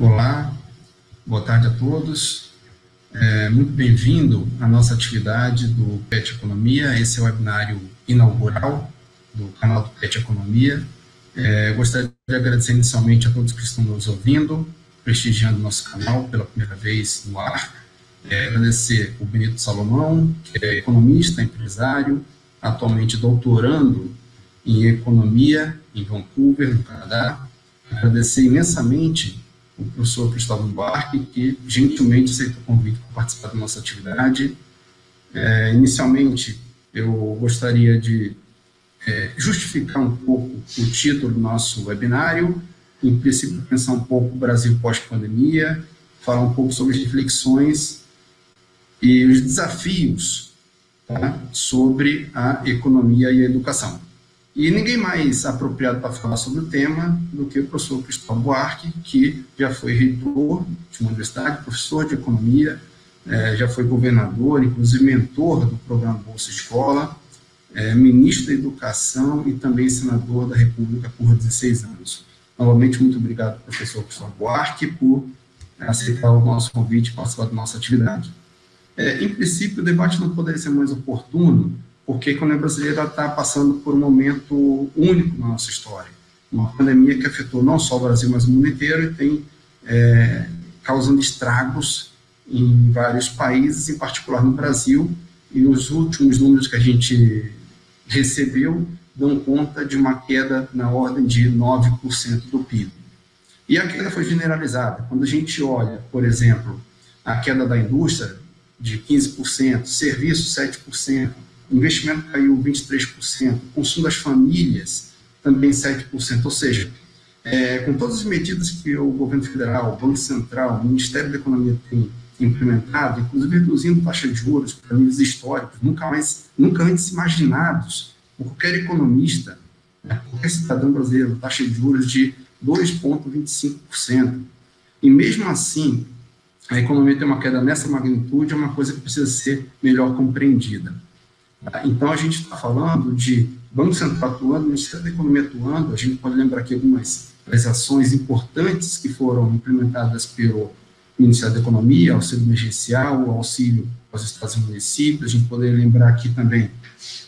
Olá, boa tarde a todos. Muito bem-vindo à nossa atividade do PET Economia. Esse é o webinário inaugural do canal do PET Economia. Gostaria de agradecer inicialmente a todos que estão nos ouvindo, prestigiando o nosso canal pela primeira vez no ar. Agradecer o Benito Salomão, que é economista, empresário, atualmente doutorando em economia em Vancouver, no Canadá. Agradecer imensamente o professor Cristóvão Buarque, que gentilmente aceitou o convite para participar da nossa atividade. Inicialmente, eu gostaria de justificar um pouco o título do nosso webinário, em princípio pensar um pouco o Brasil pós-pandemia, falar um pouco sobre as reflexões e os desafios, tá, sobre a economia e a educação. E ninguém mais apropriado para falar sobre o tema do que o professor Cristóvão Buarque, que já foi reitor de uma universidade, professor de economia, já foi governador, inclusive mentor do programa Bolsa Escola, ministro da Educação e também senador da República por 16 anos. Novamente, muito obrigado, professor Cristóvão Buarque, por aceitar o nosso convite e participar da nossa atividade. Em princípio, o debate não poderia ser mais oportuno, porque a economia brasileira está passando por um momento único na nossa história. Uma pandemia que afetou não só o Brasil, mas o mundo inteiro e tem causando estragos em vários países, em particular no Brasil, e os últimos números que a gente recebeu dão conta de uma queda na ordem de 9% do PIB. E a queda foi generalizada. Quando a gente olha, por exemplo, a queda da indústria de 15%, serviços 7%, investimento caiu 23%, consumo das famílias também 7%, ou seja, com todas as medidas que o governo federal, o Banco Central, o Ministério da Economia tem implementado, inclusive reduzindo taxa de juros para níveis históricos, nunca antes imaginados por qualquer economista, qualquer cidadão brasileiro, taxa de juros de 2,25%. E mesmo assim, a economia tem uma queda nessa magnitude, é uma coisa que precisa ser melhor compreendida. Então, a gente está falando de Banco Central atuando, Ministério da Economia atuando, a gente pode lembrar aqui algumas das ações importantes que foram implementadas pelo Ministério da Economia, auxílio emergencial, o auxílio aos estados e municípios, a gente poderia lembrar aqui também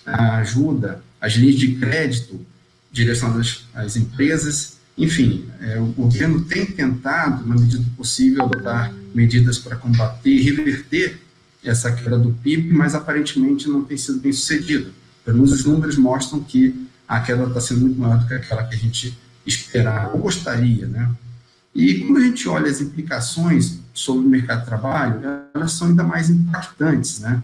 a ajuda, as linhas de crédito direcionadas às empresas, enfim, o governo tem tentado, na medida do possível, adotar medidas para combater e reverter essa queda do PIB, mas aparentemente não tem sido bem sucedido. Pelo menos os números mostram que a queda está sendo muito maior do que aquela que a gente esperava, ou gostaria, né? E quando a gente olha as implicações sobre o mercado de trabalho, elas são ainda mais impactantes, né?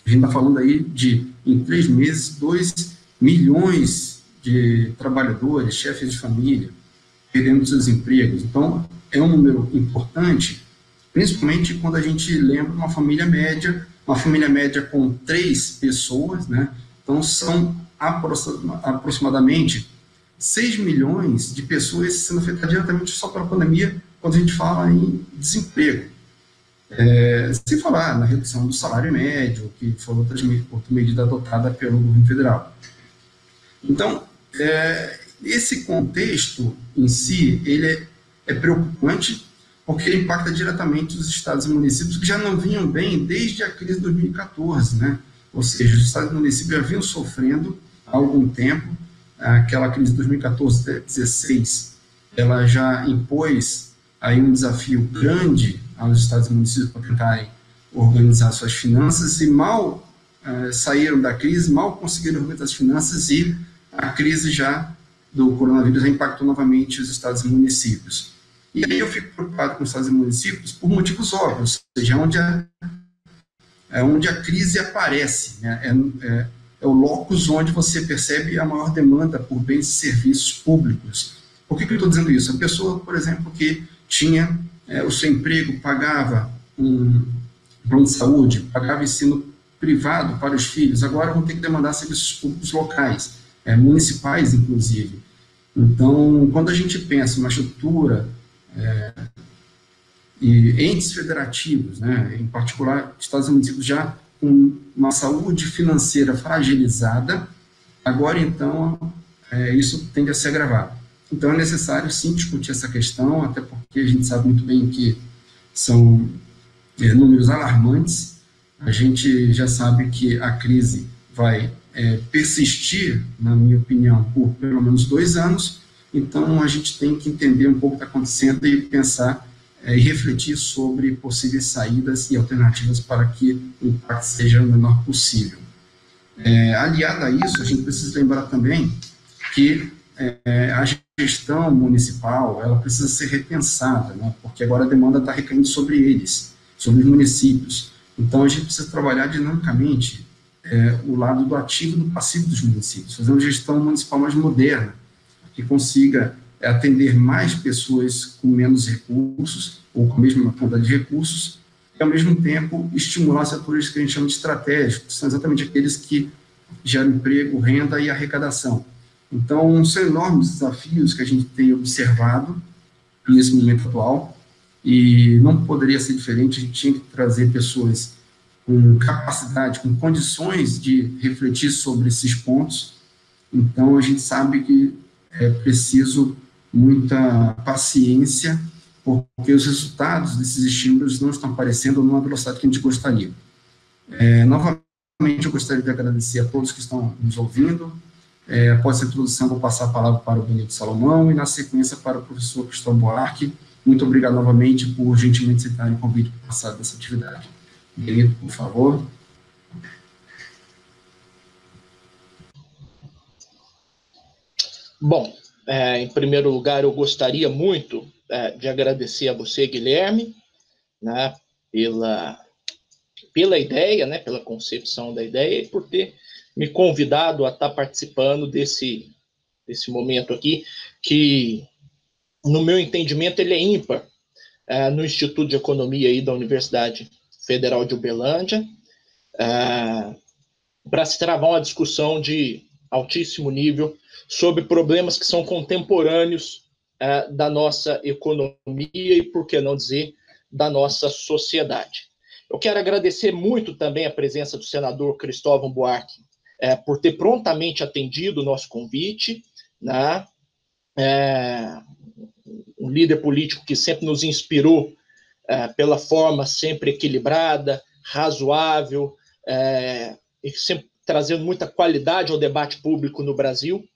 A gente está falando aí de, em 3 meses, 2 milhões de trabalhadores, chefes de família, perdendo seus empregos. Então, é um número importante, principalmente quando a gente lembra uma família média com 3 pessoas, né? Então, são aproximadamente 6 milhões de pessoas sendo afetadas diretamente só pela pandemia, quando a gente fala em desemprego. Sem falar na redução do salário médio, que foi outra medida adotada pelo governo federal. Então, esse contexto em si, ele é preocupante, porque ele impacta diretamente os estados e municípios que já não vinham bem desde a crise de 2014, né? Ou seja, os estados e municípios já vinham sofrendo há algum tempo. Aquela crise de 2014-16, ela já impôs aí um desafio grande aos estados e municípios para tentarem organizar suas finanças e mal saíram da crise, mal conseguiram organizar as finanças e a crise já do coronavírus já impactou novamente os estados e municípios. E aí eu fico preocupado com os estados e municípios por motivos óbvios, ou seja, onde a crise aparece, né? É o locus onde você percebe a maior demanda por bens e serviços públicos. Por que eu estou dizendo isso? A pessoa, por exemplo, que tinha o seu emprego, pagava um plano de saúde, pagava ensino privado para os filhos, agora vão ter que demandar serviços públicos locais, municipais, inclusive. Então, quando a gente pensa numa estrutura e entes federativos, né, em particular, Estados e municípios já com uma saúde financeira fragilizada, agora, então, isso tende a se agravar. Então, é necessário, sim, discutir essa questão, até porque a gente sabe muito bem que são números alarmantes. A gente já sabe que a crise vai persistir, na minha opinião, por pelo menos 2 anos. Então, a gente tem que entender um pouco o que está acontecendo e pensar e refletir sobre possíveis saídas e alternativas para que o impacto seja o menor possível. Aliado a isso, a gente precisa lembrar também que a gestão municipal ela precisa ser repensada, né? Porque agora a demanda está recaindo sobre eles, sobre os municípios. Então, a gente precisa trabalhar dinamicamente o lado do ativo e do passivo dos municípios, fazer uma gestão municipal mais moderna, que consiga atender mais pessoas com menos recursos, ou com a mesma quantidade de recursos, e, ao mesmo tempo, estimular setores que a gente chama de estratégicos, que são exatamente aqueles que geram emprego, renda e arrecadação. Então, são enormes desafios que a gente tem observado nesse momento atual, e não poderia ser diferente. A gente tinha que trazer pessoas com capacidade, com condições de refletir sobre esses pontos. Então, a gente sabe que é preciso muita paciência, porque os resultados desses estímulos não estão aparecendo numa velocidade que a gente gostaria. Novamente, eu gostaria de agradecer a todos que estão nos ouvindo. Após essa introdução, vou passar a palavra para o Benito Salomão e, na sequência, para o professor Cristóvão Buarque. Muito obrigado novamente por gentilmente aceitarem o convite para passar dessa atividade. Benito, por favor. Bom, em primeiro lugar, eu gostaria muito de agradecer a você, Guilherme, né, pela ideia, né, pela concepção da ideia e por ter me convidado a estar participando desse momento aqui, que, no meu entendimento, ele é ímpar no Instituto de Economia aí da Universidade Federal de Uberlândia, para se travar uma discussão de altíssimo nível sobre problemas que são contemporâneos da nossa economia e, por que não dizer, da nossa sociedade. Eu quero agradecer muito também a presença do senador Cristóvão Buarque por ter prontamente atendido o nosso convite, né? Um líder político que sempre nos inspirou pela forma sempre equilibrada, razoável, e sempre trazendo muita qualidade ao debate público no Brasil,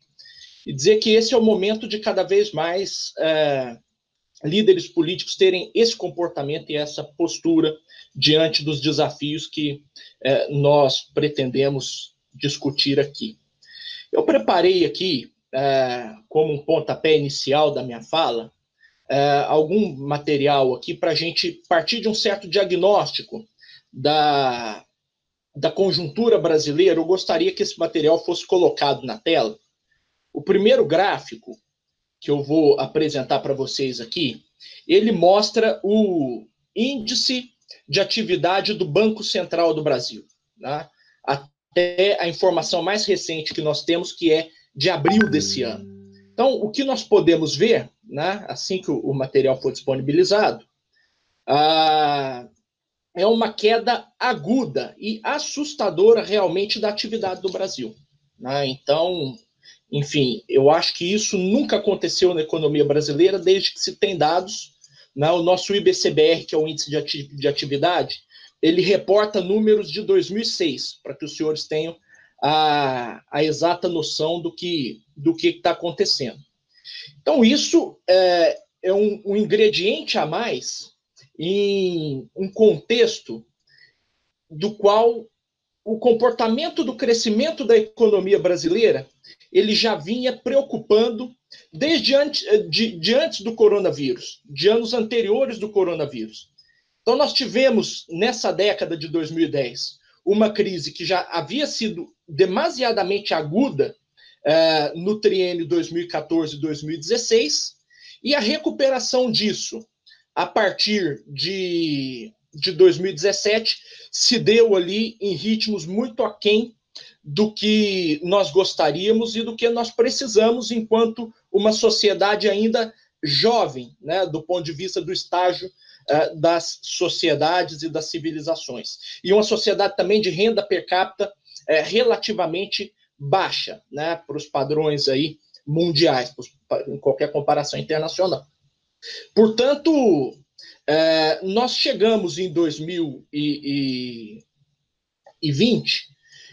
e dizer que esse é o momento de cada vez mais líderes políticos terem esse comportamento e essa postura diante dos desafios que nós pretendemos discutir aqui. Eu preparei aqui, como um pontapé inicial da minha fala, algum material aqui para a gente partir de um certo diagnóstico da conjuntura brasileira. Eu gostaria que esse material fosse colocado na tela. O primeiro gráfico que eu vou apresentar para vocês aqui, ele mostra o índice de atividade do Banco Central do Brasil, né? Até a informação mais recente que nós temos, que é de abril desse ano. Então, o que nós podemos ver, né, assim que o material for disponibilizado, é uma queda aguda e assustadora realmente da atividade do Brasil, né? Então, enfim, eu acho que isso nunca aconteceu na economia brasileira desde que se tem dados, né? O nosso IBCBR, que é o Índice de Atividade, ele reporta números de 2006, para que os senhores tenham a exata noção do que está acontecendo. Então, isso é um ingrediente a mais em um contexto do qual o comportamento do crescimento da economia brasileira ele já vinha preocupando desde antes do coronavírus, de anos anteriores do coronavírus. Então, nós tivemos, nessa década de 2010, uma crise que já havia sido demasiadamente aguda no triênio 2014-2016, e a recuperação disso, a partir de 2017, se deu ali em ritmos muito aquém do que nós gostaríamos e do que nós precisamos enquanto uma sociedade ainda jovem, né, do ponto de vista do estágio das sociedades e das civilizações. E uma sociedade também de renda per capita relativamente baixa, né, para os padrões aí mundiais, em qualquer comparação internacional. Portanto, nós chegamos em 2020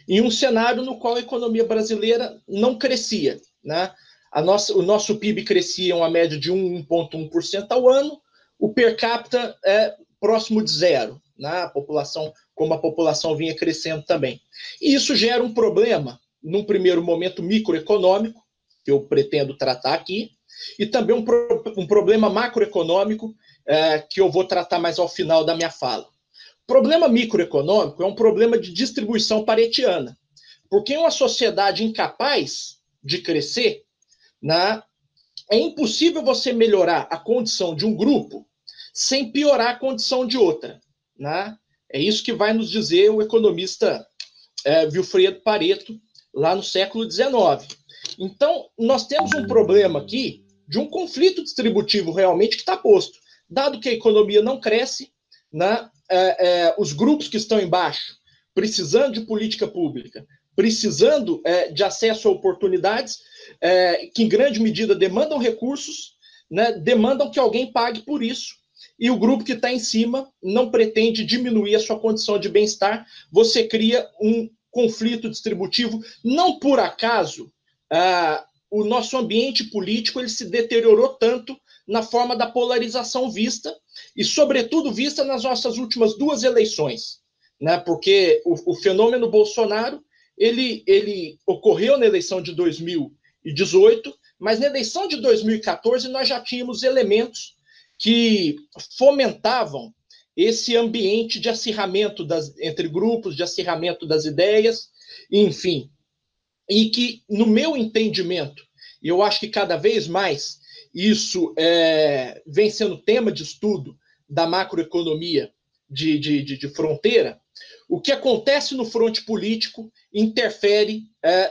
em um cenário no qual a economia brasileira não crescia, né? O nosso PIB crescia uma média de 1,1% ao ano, o per capita é próximo de zero, né? Como a população vinha crescendo também. E isso gera um problema, num primeiro momento microeconômico, que eu pretendo tratar aqui, e também um problema macroeconômico, que eu vou tratar mais ao final da minha fala. O problema microeconômico é um problema de distribuição paretiana, porque em uma sociedade incapaz de crescer, né, é impossível você melhorar a condição de um grupo sem piorar a condição de outra, né? É isso que vai nos dizer o economista Vilfredo Pareto, lá no século XIX. Então, nós temos um problema aqui de um conflito distributivo realmente que está posto. Dado que a economia não cresce, né, os grupos que estão embaixo, precisando de política pública, precisando de acesso a oportunidades, que em grande medida demandam recursos, né, demandam que alguém pague por isso, e o grupo que está em cima não pretende diminuir a sua condição de bem-estar. Você cria um conflito distributivo. Não por acaso, o nosso ambiente político ele se deteriorou tanto na forma da polarização vista, e sobretudo vista nas nossas últimas duas eleições, né? Porque o fenômeno Bolsonaro ele ocorreu na eleição de 2018, mas na eleição de 2014 nós já tínhamos elementos que fomentavam esse ambiente de acirramento entre grupos, de acirramento das ideias, enfim. E que, no meu entendimento, e eu acho que cada vez mais isso vem sendo tema de estudo da macroeconomia de fronteira, o que acontece no fronte político interfere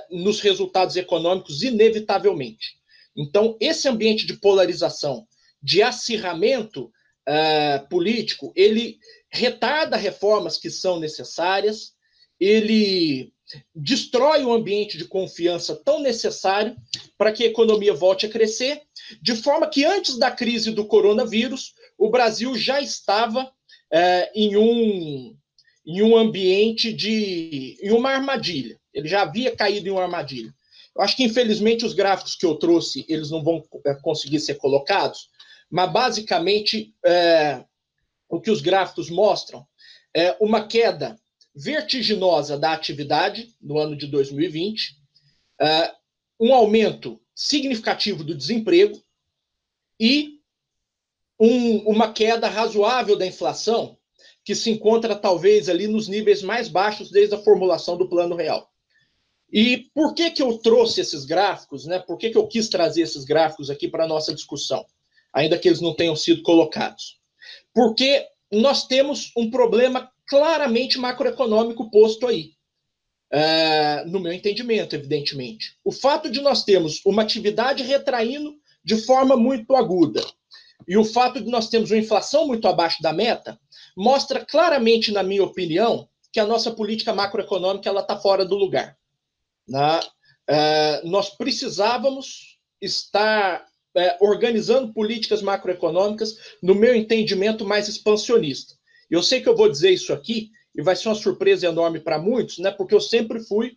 nos resultados econômicos inevitavelmente. Então, esse ambiente de polarização, de acirramento político, ele retarda reformas que são necessárias, ele destrói o ambiente de confiança tão necessário para que a economia volte a crescer, de forma que antes da crise do coronavírus, o Brasil já estava em um ambiente em uma armadilha. Ele já havia caído em uma armadilha. Eu acho que, infelizmente, os gráficos que eu trouxe, eles não vão conseguir ser colocados, mas, basicamente, o que os gráficos mostram é uma queda vertiginosa da atividade no ano de 2020, um aumento significativo do desemprego e uma queda razoável da inflação, que se encontra talvez ali nos níveis mais baixos desde a formulação do Plano Real. E por que eu trouxe esses gráficos, né? Por que eu quis trazer esses gráficos aqui para a nossa discussão, ainda que eles não tenham sido colocados? Porque nós temos um problema claramente macroeconômico posto aí, no meu entendimento, evidentemente. O fato de nós termos uma atividade retraindo de forma muito aguda e o fato de nós termos uma inflação muito abaixo da meta mostra claramente, na minha opinião, que a nossa política macroeconômica está fora do lugar. Nós precisávamos estar organizando políticas macroeconômicas, no meu entendimento, mais expansionista. Eu sei que eu vou dizer isso aqui e vai ser uma surpresa enorme para muitos, né? Porque eu sempre fui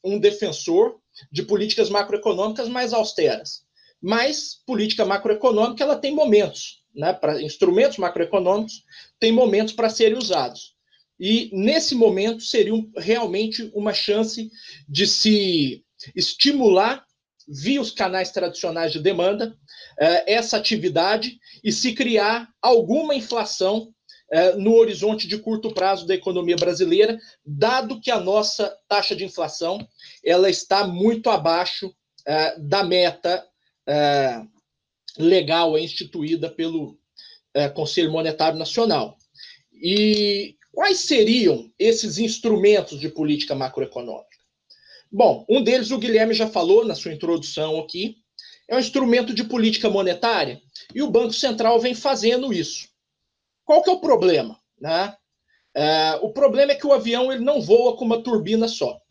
um defensor de políticas macroeconômicas mais austeras. Mas política macroeconômica ela tem momentos, né? Para instrumentos macroeconômicos tem momentos para serem usados. E nesse momento seria realmente uma chance de se estimular via os canais tradicionais de demanda essa atividade e se criar alguma inflação no horizonte de curto prazo da economia brasileira, dado que a nossa taxa de inflação ela está muito abaixo da meta legal instituída pelo Conselho Monetário Nacional. E quais seriam esses instrumentos de política macroeconômica? Bom, um deles o Guilherme já falou na sua introdução aqui, é um instrumento de política monetária e o Banco Central vem fazendo isso. Qual que é o problema? Né? O problema é que o avião ele não voa com uma turbina só.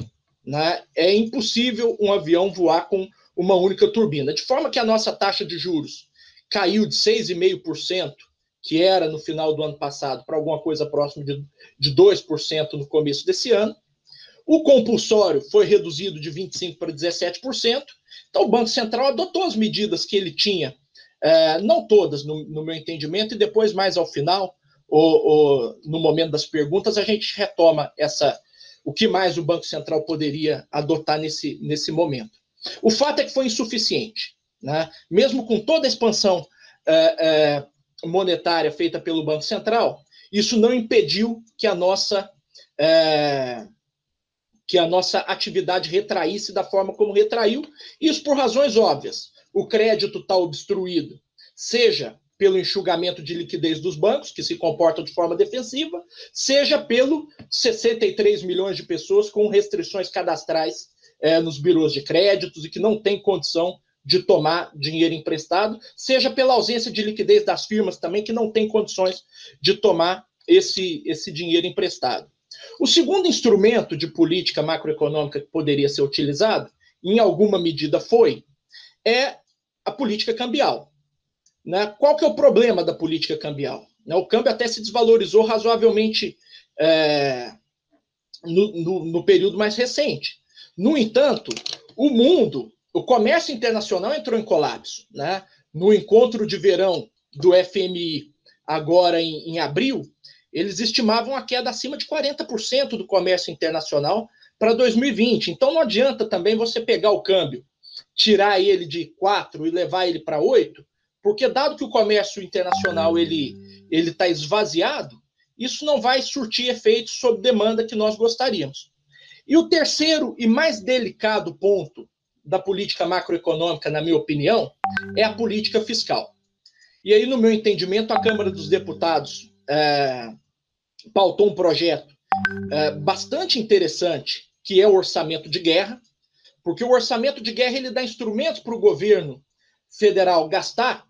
Né? É impossível um avião voar com uma única turbina. De forma que a nossa taxa de juros caiu de 6,5%, que era no final do ano passado, para alguma coisa próxima de 2% no começo desse ano. O compulsório foi reduzido de 25% para 17%. Então, o Banco Central adotou as medidas que ele tinha, não todas, no meu entendimento, e depois, mais ao final, no momento das perguntas, a gente retoma o que mais o Banco Central poderia adotar nesse momento. O fato é que foi insuficiente, né? Mesmo com toda a expansão monetária feita pelo Banco Central, isso não impediu que a nossa atividade retraísse da forma como retraiu, isso por razões óbvias. O crédito está obstruído, seja pelo enxugamento de liquidez dos bancos, que se comportam de forma defensiva, seja pelo 63 milhões de pessoas com restrições cadastrais nos birôs de créditos e que não têm condição de tomar dinheiro emprestado, seja pela ausência de liquidez das firmas também, que não têm condições de tomar esse dinheiro emprestado. O segundo instrumento de política macroeconômica que poderia ser utilizado, em alguma medida é a política cambial. Né? Qual que é o problema da política cambial? O câmbio até se desvalorizou razoavelmente no período mais recente. No entanto, o comércio internacional entrou em colapso. Né? No encontro de verão do FMI, agora em abril, eles estimavam a queda acima de 40% do comércio internacional para 2020. Então, não adianta também você pegar o câmbio, tirar ele de 4 e levar ele para 8, porque dado que o comércio internacional ele está esvaziado, isso não vai surtir efeitos sob demanda que nós gostaríamos. E o terceiro e mais delicado ponto da política macroeconômica, na minha opinião, é a política fiscal. E aí, no meu entendimento, a Câmara dos Deputados pautou um projeto bastante interessante, que é o orçamento de guerra, porque o orçamento de guerra ele dá instrumentos para o governo federal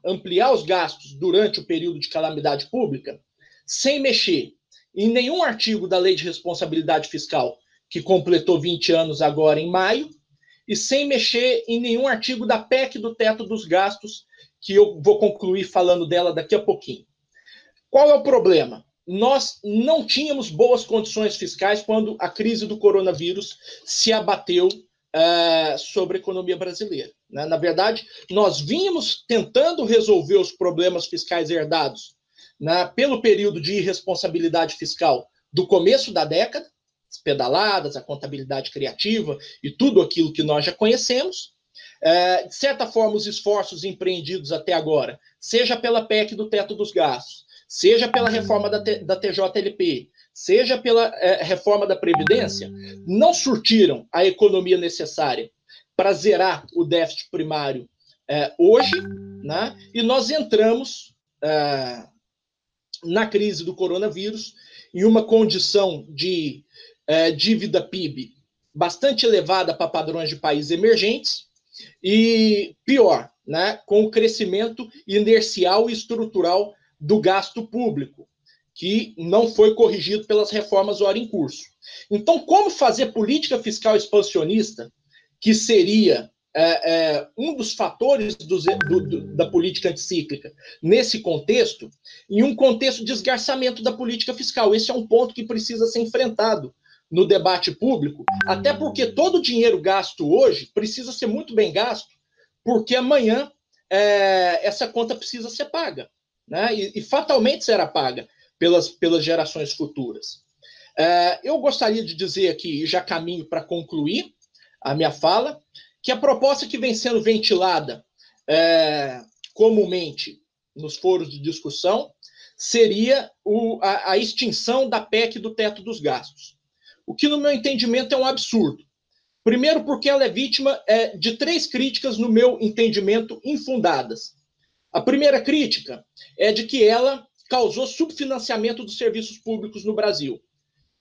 ampliar os gastos durante o período de calamidade pública, sem mexer em nenhum artigo da Lei de Responsabilidade Fiscal, que completou 20 anos agora em maio, e sem mexer em nenhum artigo da PEC do teto dos gastos, que eu vou concluir falando dela daqui a pouquinho. Qual é o problema? Nós não tínhamos boas condições fiscais quando a crise do coronavírus se abateu sobre a economia brasileira. Né? Na verdade, nós vínhamos tentando resolver os problemas fiscais herdados pelo período de irresponsabilidade fiscal do começo da década, as pedaladas, a contabilidade criativa e tudo aquilo que nós já conhecemos. De certa forma, os esforços empreendidos até agora, seja pela PEC do teto dos gastos, seja pela reforma da TJLP, seja pela reforma da Previdência, não surtiram a economia necessária para zerar o déficit primário hoje, né? E nós entramos na crise do coronavírus em uma condição de dívida PIB bastante elevada para padrões de países emergentes e, pior, né, com o crescimento inercial e estrutural do gasto público, que não foi corrigido pelas reformas ora em curso. Então, como fazer política fiscal expansionista, que seria um dos fatores da política anticíclica nesse contexto, em um contexto de esgarçamento da política fiscal? Esse é um ponto que precisa ser enfrentado no debate público, até porque todo o dinheiro gasto hoje precisa ser muito bem gasto, porque amanhã essa conta precisa ser paga, né? E fatalmente será paga pelas gerações futuras. Eu gostaria de dizer aqui, e já caminho para concluir a minha fala, que a proposta que vem sendo ventilada comumente nos foros de discussão seria a extinção da PEC do teto dos gastos. O que, no meu entendimento, é um absurdo. Primeiro, porque ela é vítima de 3 críticas, no meu entendimento, infundadas. A primeira crítica é de que ela causou subfinanciamento dos serviços públicos no Brasil.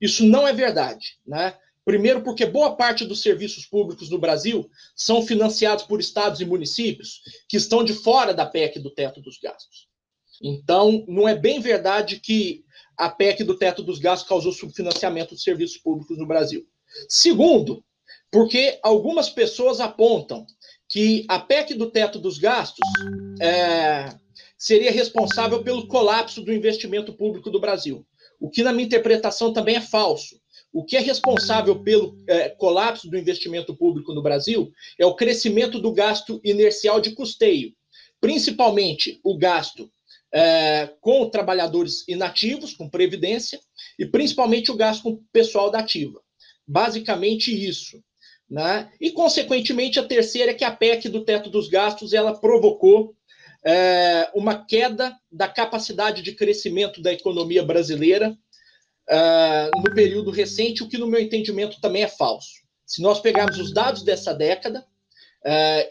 Isso não é verdade, né? Primeiro, porque boa parte dos serviços públicos no Brasil são financiados por estados e municípios que estão de fora da PEC do teto dos gastos. Então, não é bem verdade que a PEC do teto dos gastos causou subfinanciamento dos serviços públicos no Brasil. Segundo, porque algumas pessoas apontam que a PEC do teto dos gastos seria responsável pelo colapso do investimento público do Brasil, o que, na minha interpretação, também é falso. O que é responsável pelo colapso do investimento público no Brasil é o crescimento do gasto inercial de custeio, principalmente o gasto com trabalhadores inativos, com previdência, e principalmente o gasto com o pessoal da ativa. Basicamente isso. Né? E, consequentemente, a terceira é que a PEC do teto dos gastos ela provocou uma queda da capacidade de crescimento da economia brasileira no período recente, o que, no meu entendimento, também é falso. Se nós pegarmos os dados dessa década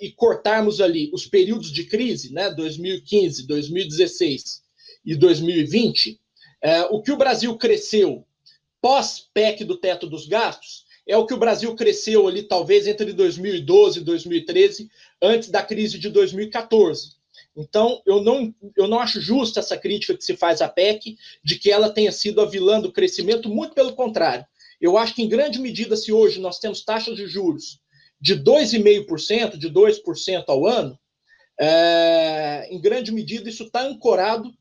e cortarmos ali os períodos de crise, né, 2015, 2016 e 2020, o que o Brasil cresceu pós-PEC do teto dos gastos é o que o Brasil cresceu ali, talvez, entre 2012 e 2013, antes da crise de 2014. Então, eu não acho justa essa crítica que se faz à PEC, de que ela tenha sido a vilã do crescimento, muito pelo contrário. Eu acho que, em grande medida, se hoje nós temos taxas de juros de 2,5%, de 2% ao ano, em grande medida isso está ancorado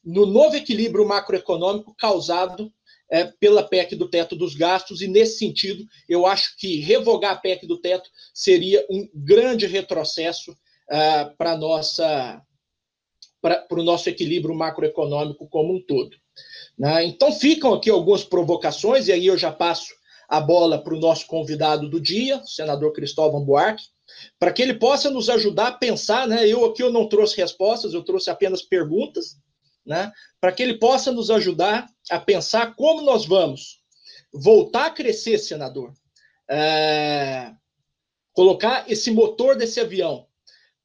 no novo equilíbrio macroeconômico causado pela PEC do teto dos gastos, e, nesse sentido, eu acho que revogar a PEC do teto seria um grande retrocesso para o nosso equilíbrio macroeconômico como um todo. Né? Então, ficam aqui algumas provocações, e aí eu já passo a bola para o nosso convidado do dia, o senador Cristóvão Buarque, para que ele possa nos ajudar a pensar, né? Eu não trouxe respostas, eu trouxe apenas perguntas, né? Para que ele possa nos ajudar a pensar como nós vamos voltar a crescer, senador, colocar esse motor desse avião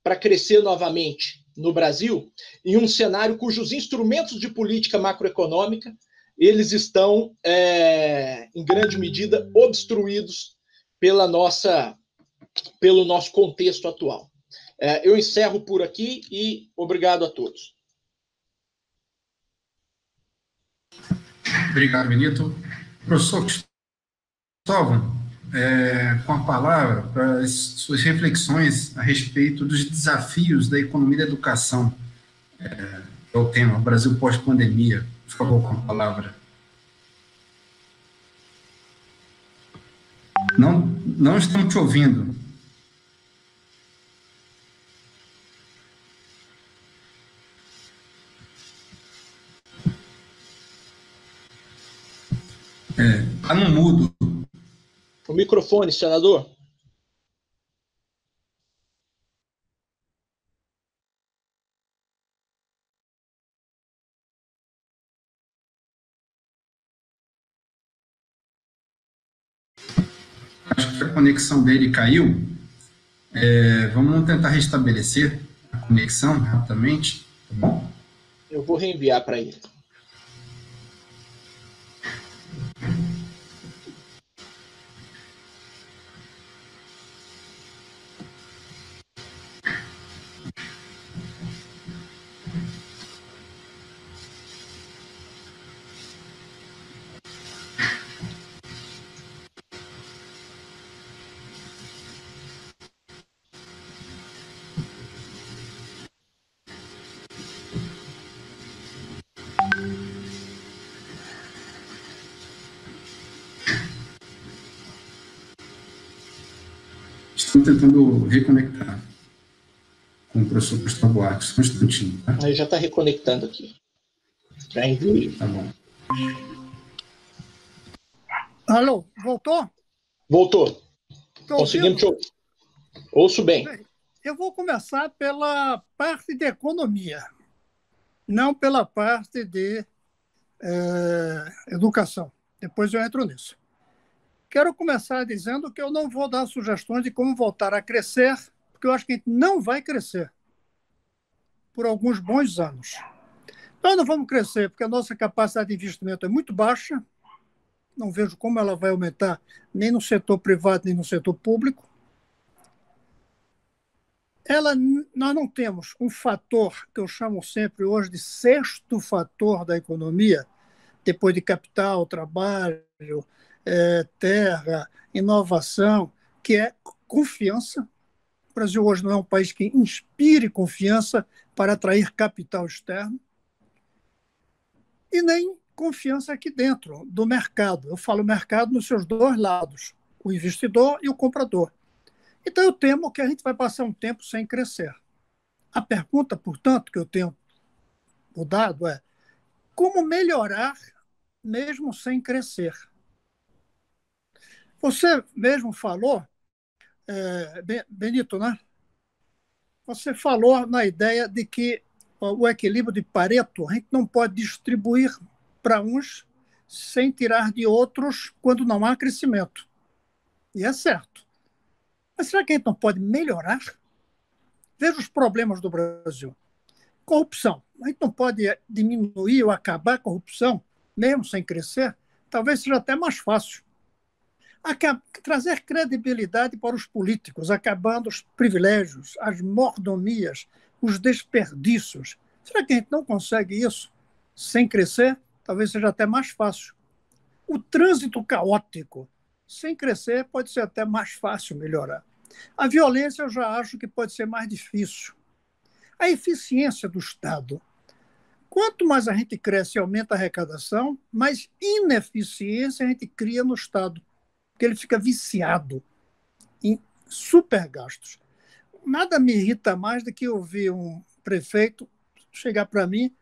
para crescer novamente no Brasil, em um cenário cujos instrumentos de política macroeconômica eles estão, em grande medida, obstruídos pelo nosso contexto atual. Eu encerro por aqui e obrigado a todos. Obrigado, Benito. Professor Cristóvão, com a palavra para as suas reflexões a respeito dos desafios da economia da educação. É o tema, o Brasil pós-pandemia. Por favor, com a palavra. Não estamos te ouvindo. Está no mudo. O microfone, senador. Acho que a conexão dele caiu. Vamos tentar restabelecer a conexão rapidamente, tá bom? Eu vou reenviar para ele. Estamos tentando reconectar com o professor Cristóvão Buarque. Só um instantinho, tá? Ele já está reconectando aqui. Já enviei. Tá bom. Alô, voltou? Voltou. Tô Conseguimos te ouvindo? ouvir. Ouço bem. Eu vou começar pela parte de economia, não pela parte de educação. Depois eu entro nisso. Quero começar dizendo que eu não vou dar sugestões de como voltar a crescer, porque eu acho que a gente não vai crescer por alguns bons anos. Nós não vamos crescer porque a nossa capacidade de investimento é muito baixa, não vejo como ela vai aumentar nem no setor privado nem no setor público. Nós não temos um fator que eu chamo sempre hoje de sexto fator da economia, depois de capital, trabalho, terra, inovação, que é confiança. Brasil hoje não é um país que inspire confiança para atrair capital externo e nem confiança aqui dentro do mercado. Eu falo mercado nos seus dois lados, o investidor e o comprador. Então, eu temo que a gente vai passar um tempo sem crescer. A pergunta, portanto, que eu tenho mudado é como melhorar mesmo sem crescer? Você mesmo falou, Benito, né? Você falou na ideia de que o equilíbrio de Pareto, a gente não pode distribuir para uns sem tirar de outros quando não há crescimento. E é certo. Mas será que a gente não pode melhorar? Veja os problemas do Brasil. Corrupção. A gente não pode diminuir ou acabar a corrupção, mesmo sem crescer? Talvez seja até mais fácil. Trazer credibilidade para os políticos, acabando os privilégios, as mordomias, os desperdícios. Será que a gente não consegue isso sem crescer? Talvez seja até mais fácil. O trânsito caótico, sem crescer, pode ser até mais fácil melhorar. A violência eu já acho que pode ser mais difícil. A eficiência do Estado. Quanto mais a gente cresce e aumenta a arrecadação, mais ineficiência a gente cria no Estado, porque ele fica viciado em supergastos. Nada me irrita mais do que ouvir um prefeito chegar para mim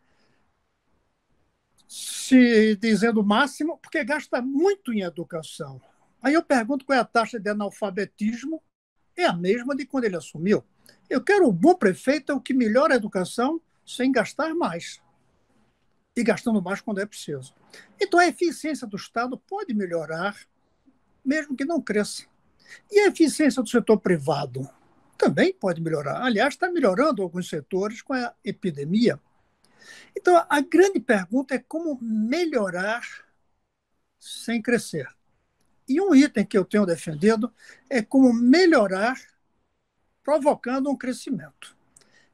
se dizendo o máximo, porque gasta muito em educação. Aí eu pergunto qual é a taxa de analfabetismo, é a mesma de quando ele assumiu. Eu quero um bom prefeito, é o que melhora a educação sem gastar mais. E gastando mais quando é preciso. Então a eficiência do Estado pode melhorar, mesmo que não cresça. E a eficiência do setor privado também pode melhorar. Aliás, está melhorando alguns setores com a epidemia. Então, a grande pergunta é como melhorar sem crescer. E um item que eu tenho defendido é como melhorar provocando um crescimento.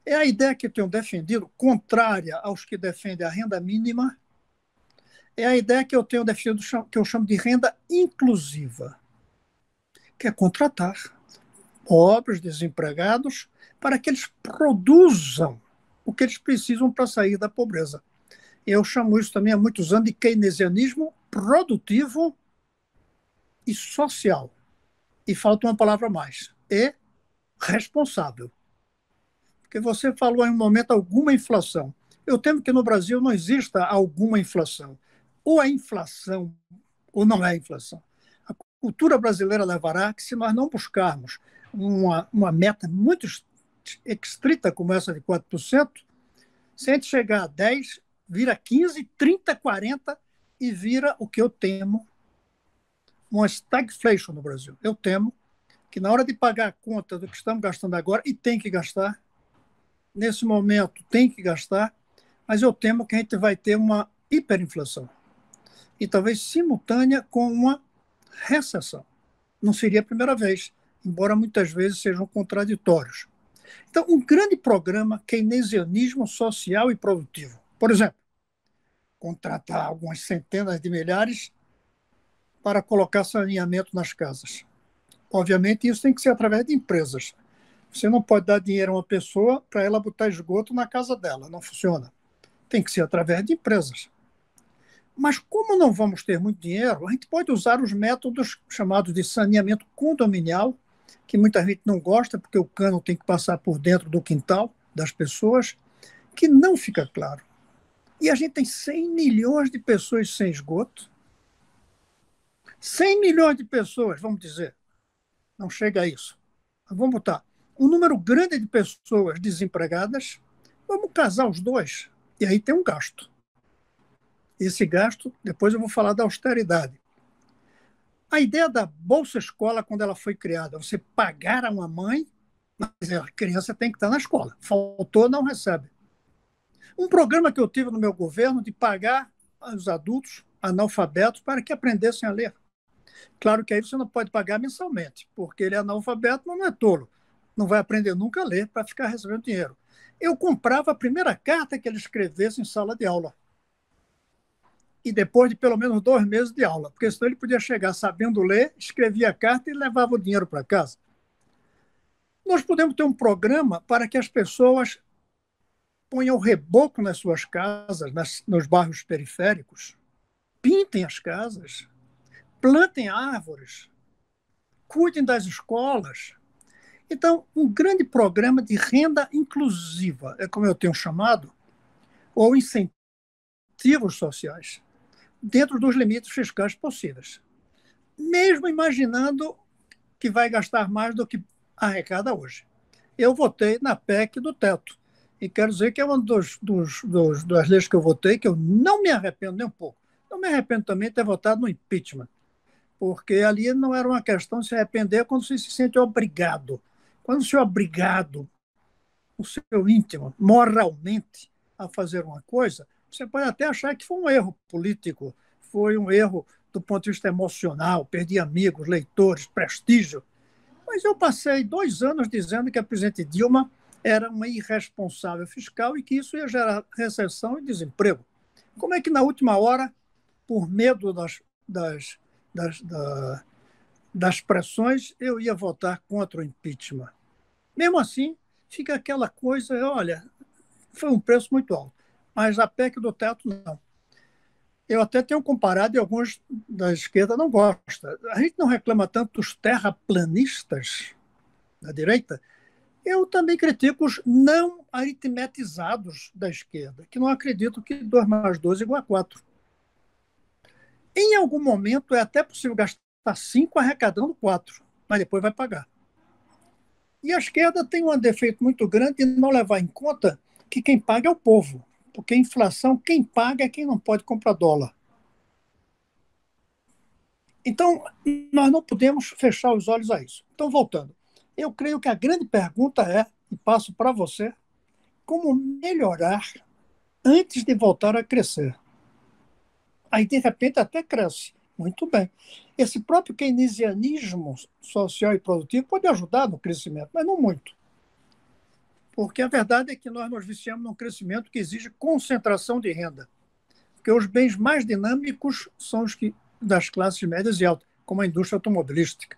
É a ideia que eu tenho defendido, contrária aos que defendem a renda mínima, é a ideia que eu tenho defendido, que eu chamo de renda inclusiva, que é contratar pobres, desempregados, para que eles produzam o que eles precisam para sair da pobreza. Eu chamo isso também há muitos anos de keynesianismo produtivo e social. E falta uma palavra a mais, é responsável. Porque você falou em um momento alguma inflação. Eu temo que no Brasil não exista alguma inflação. Ou é inflação ou não é inflação. A cultura brasileira levará que, se nós não buscarmos uma meta muito estrita como essa de 4%, se a gente chegar a 10%, vira 15%, 30%, 40% e vira o que eu temo, uma stagflation no Brasil. Eu temo que na hora de pagar a conta do que estamos gastando agora, e tem que gastar, nesse momento tem que gastar, mas eu temo que a gente vai ter uma hiperinflação. E talvez simultânea com uma recessão. Não seria a primeira vez, embora muitas vezes sejam contraditórios. Então, um grande programa keynesianismo social e produtivo. Por exemplo, contratar algumas centenas de milhares para colocar saneamento nas casas. Obviamente, isso tem que ser através de empresas. Você não pode dar dinheiro a uma pessoa para ela botar esgoto na casa dela. Não funciona. Tem que ser através de empresas. Mas como não vamos ter muito dinheiro, a gente pode usar os métodos chamados de saneamento condominial, que muita gente não gosta, porque o cano tem que passar por dentro do quintal das pessoas, que não fica claro. E a gente tem 100 milhões de pessoas sem esgoto. 100 milhões de pessoas, vamos dizer. Não chega a isso. Mas vamos botar um número grande de pessoas desempregadas, vamos casar os dois. E aí tem um gasto. Esse gasto, depois eu vou falar da austeridade. A ideia da Bolsa Escola, quando ela foi criada, você pagar a uma mãe, mas a criança tem que estar na escola. Faltou, não recebe. Um programa que eu tive no meu governo de pagar os adultos analfabetos para que aprendessem a ler. Claro que aí você não pode pagar mensalmente, porque ele é analfabeto, mas não é tolo. Não vai aprender nunca a ler para ficar recebendo dinheiro. Eu comprava a primeira carta que ele escrevesse em sala de aula. E depois de pelo menos 2 meses de aula, porque senão ele podia chegar sabendo ler, escrevia a carta e levava o dinheiro para casa. Nós podemos ter um programa para que as pessoas ponham reboco nas suas casas, nos bairros periféricos, pintem as casas, plantem árvores, cuidem das escolas. Então, um grande programa de renda inclusiva, é como eu tenho chamado, ou incentivos sociais, dentro dos limites fiscais possíveis. Mesmo imaginando que vai gastar mais do que arrecada hoje. Eu votei na PEC do teto. E quero dizer que é uma das leis que eu votei que eu não me arrependo nem um pouco. Não me arrependo também de ter votado no impeachment, porque ali não era uma questão de se arrepender quando você se sente obrigado. Quando você é obrigado, o seu íntimo, moralmente, a fazer uma coisa, você pode até achar que foi um erro político, foi um erro do ponto de vista emocional, perdi amigos, leitores, prestígio. Mas eu passei 2 anos dizendo que a presidente Dilma era uma irresponsável fiscal e que isso ia gerar recessão e desemprego. Como é que, na última hora, por medo das pressões, eu ia votar contra o impeachment? Mesmo assim, fica aquela coisa, olha, foi um preço muito alto, mas a PEC do teto não. Eu até tenho comparado e alguns da esquerda não gostam. A gente não reclama tanto dos terraplanistas da direita. Eu também critico os não aritmetizados da esquerda, que não acreditam que 2 mais 2 é igual a 4. Em algum momento é até possível gastar 5 arrecadando 4, mas depois vai pagar. E a esquerda tem um defeito muito grande de não levar em conta que quem paga é o povo. Porque a inflação, quem paga é quem não pode comprar dólar. Então, nós não podemos fechar os olhos a isso. Então, voltando. Eu creio que a grande pergunta é, e passo para você, como melhorar antes de voltar a crescer. Aí, de repente, até cresce. Muito bem. Esse próprio keynesianismo social e produtivo pode ajudar no crescimento, mas não muito. Porque a verdade é que nós nos viciamos num crescimento que exige concentração de renda. Porque os bens mais dinâmicos são os das classes médias e altas, como a indústria automobilística.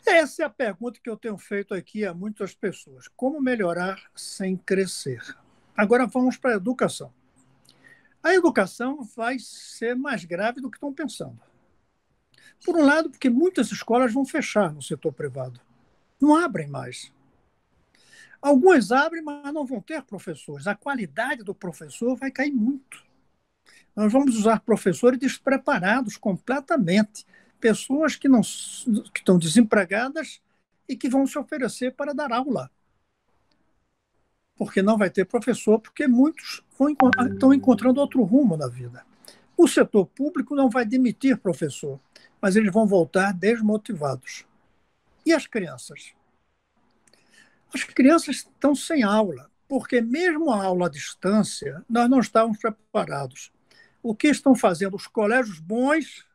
Essa é a pergunta que eu tenho feito aqui a muitas pessoas. Como melhorar sem crescer? Agora vamos para a educação. A educação vai ser mais grave do que estão pensando. Por um lado, porque muitas escolas vão fechar no setor privado. Não abrem mais. Algumas abrem, mas não vão ter professores. A qualidade do professor vai cair muito. Nós vamos usar professores despreparados completamente. Pessoas que estão desempregadas e que vão se oferecer para dar aula. Porque não vai ter professor, porque muitos estão encontrando outro rumo na vida. O setor público não vai demitir professor, mas eles vão voltar desmotivados. E as crianças? As crianças estão sem aula, porque mesmo a aula à distância, nós não estávamos preparados. O que estão fazendo os colégios bons,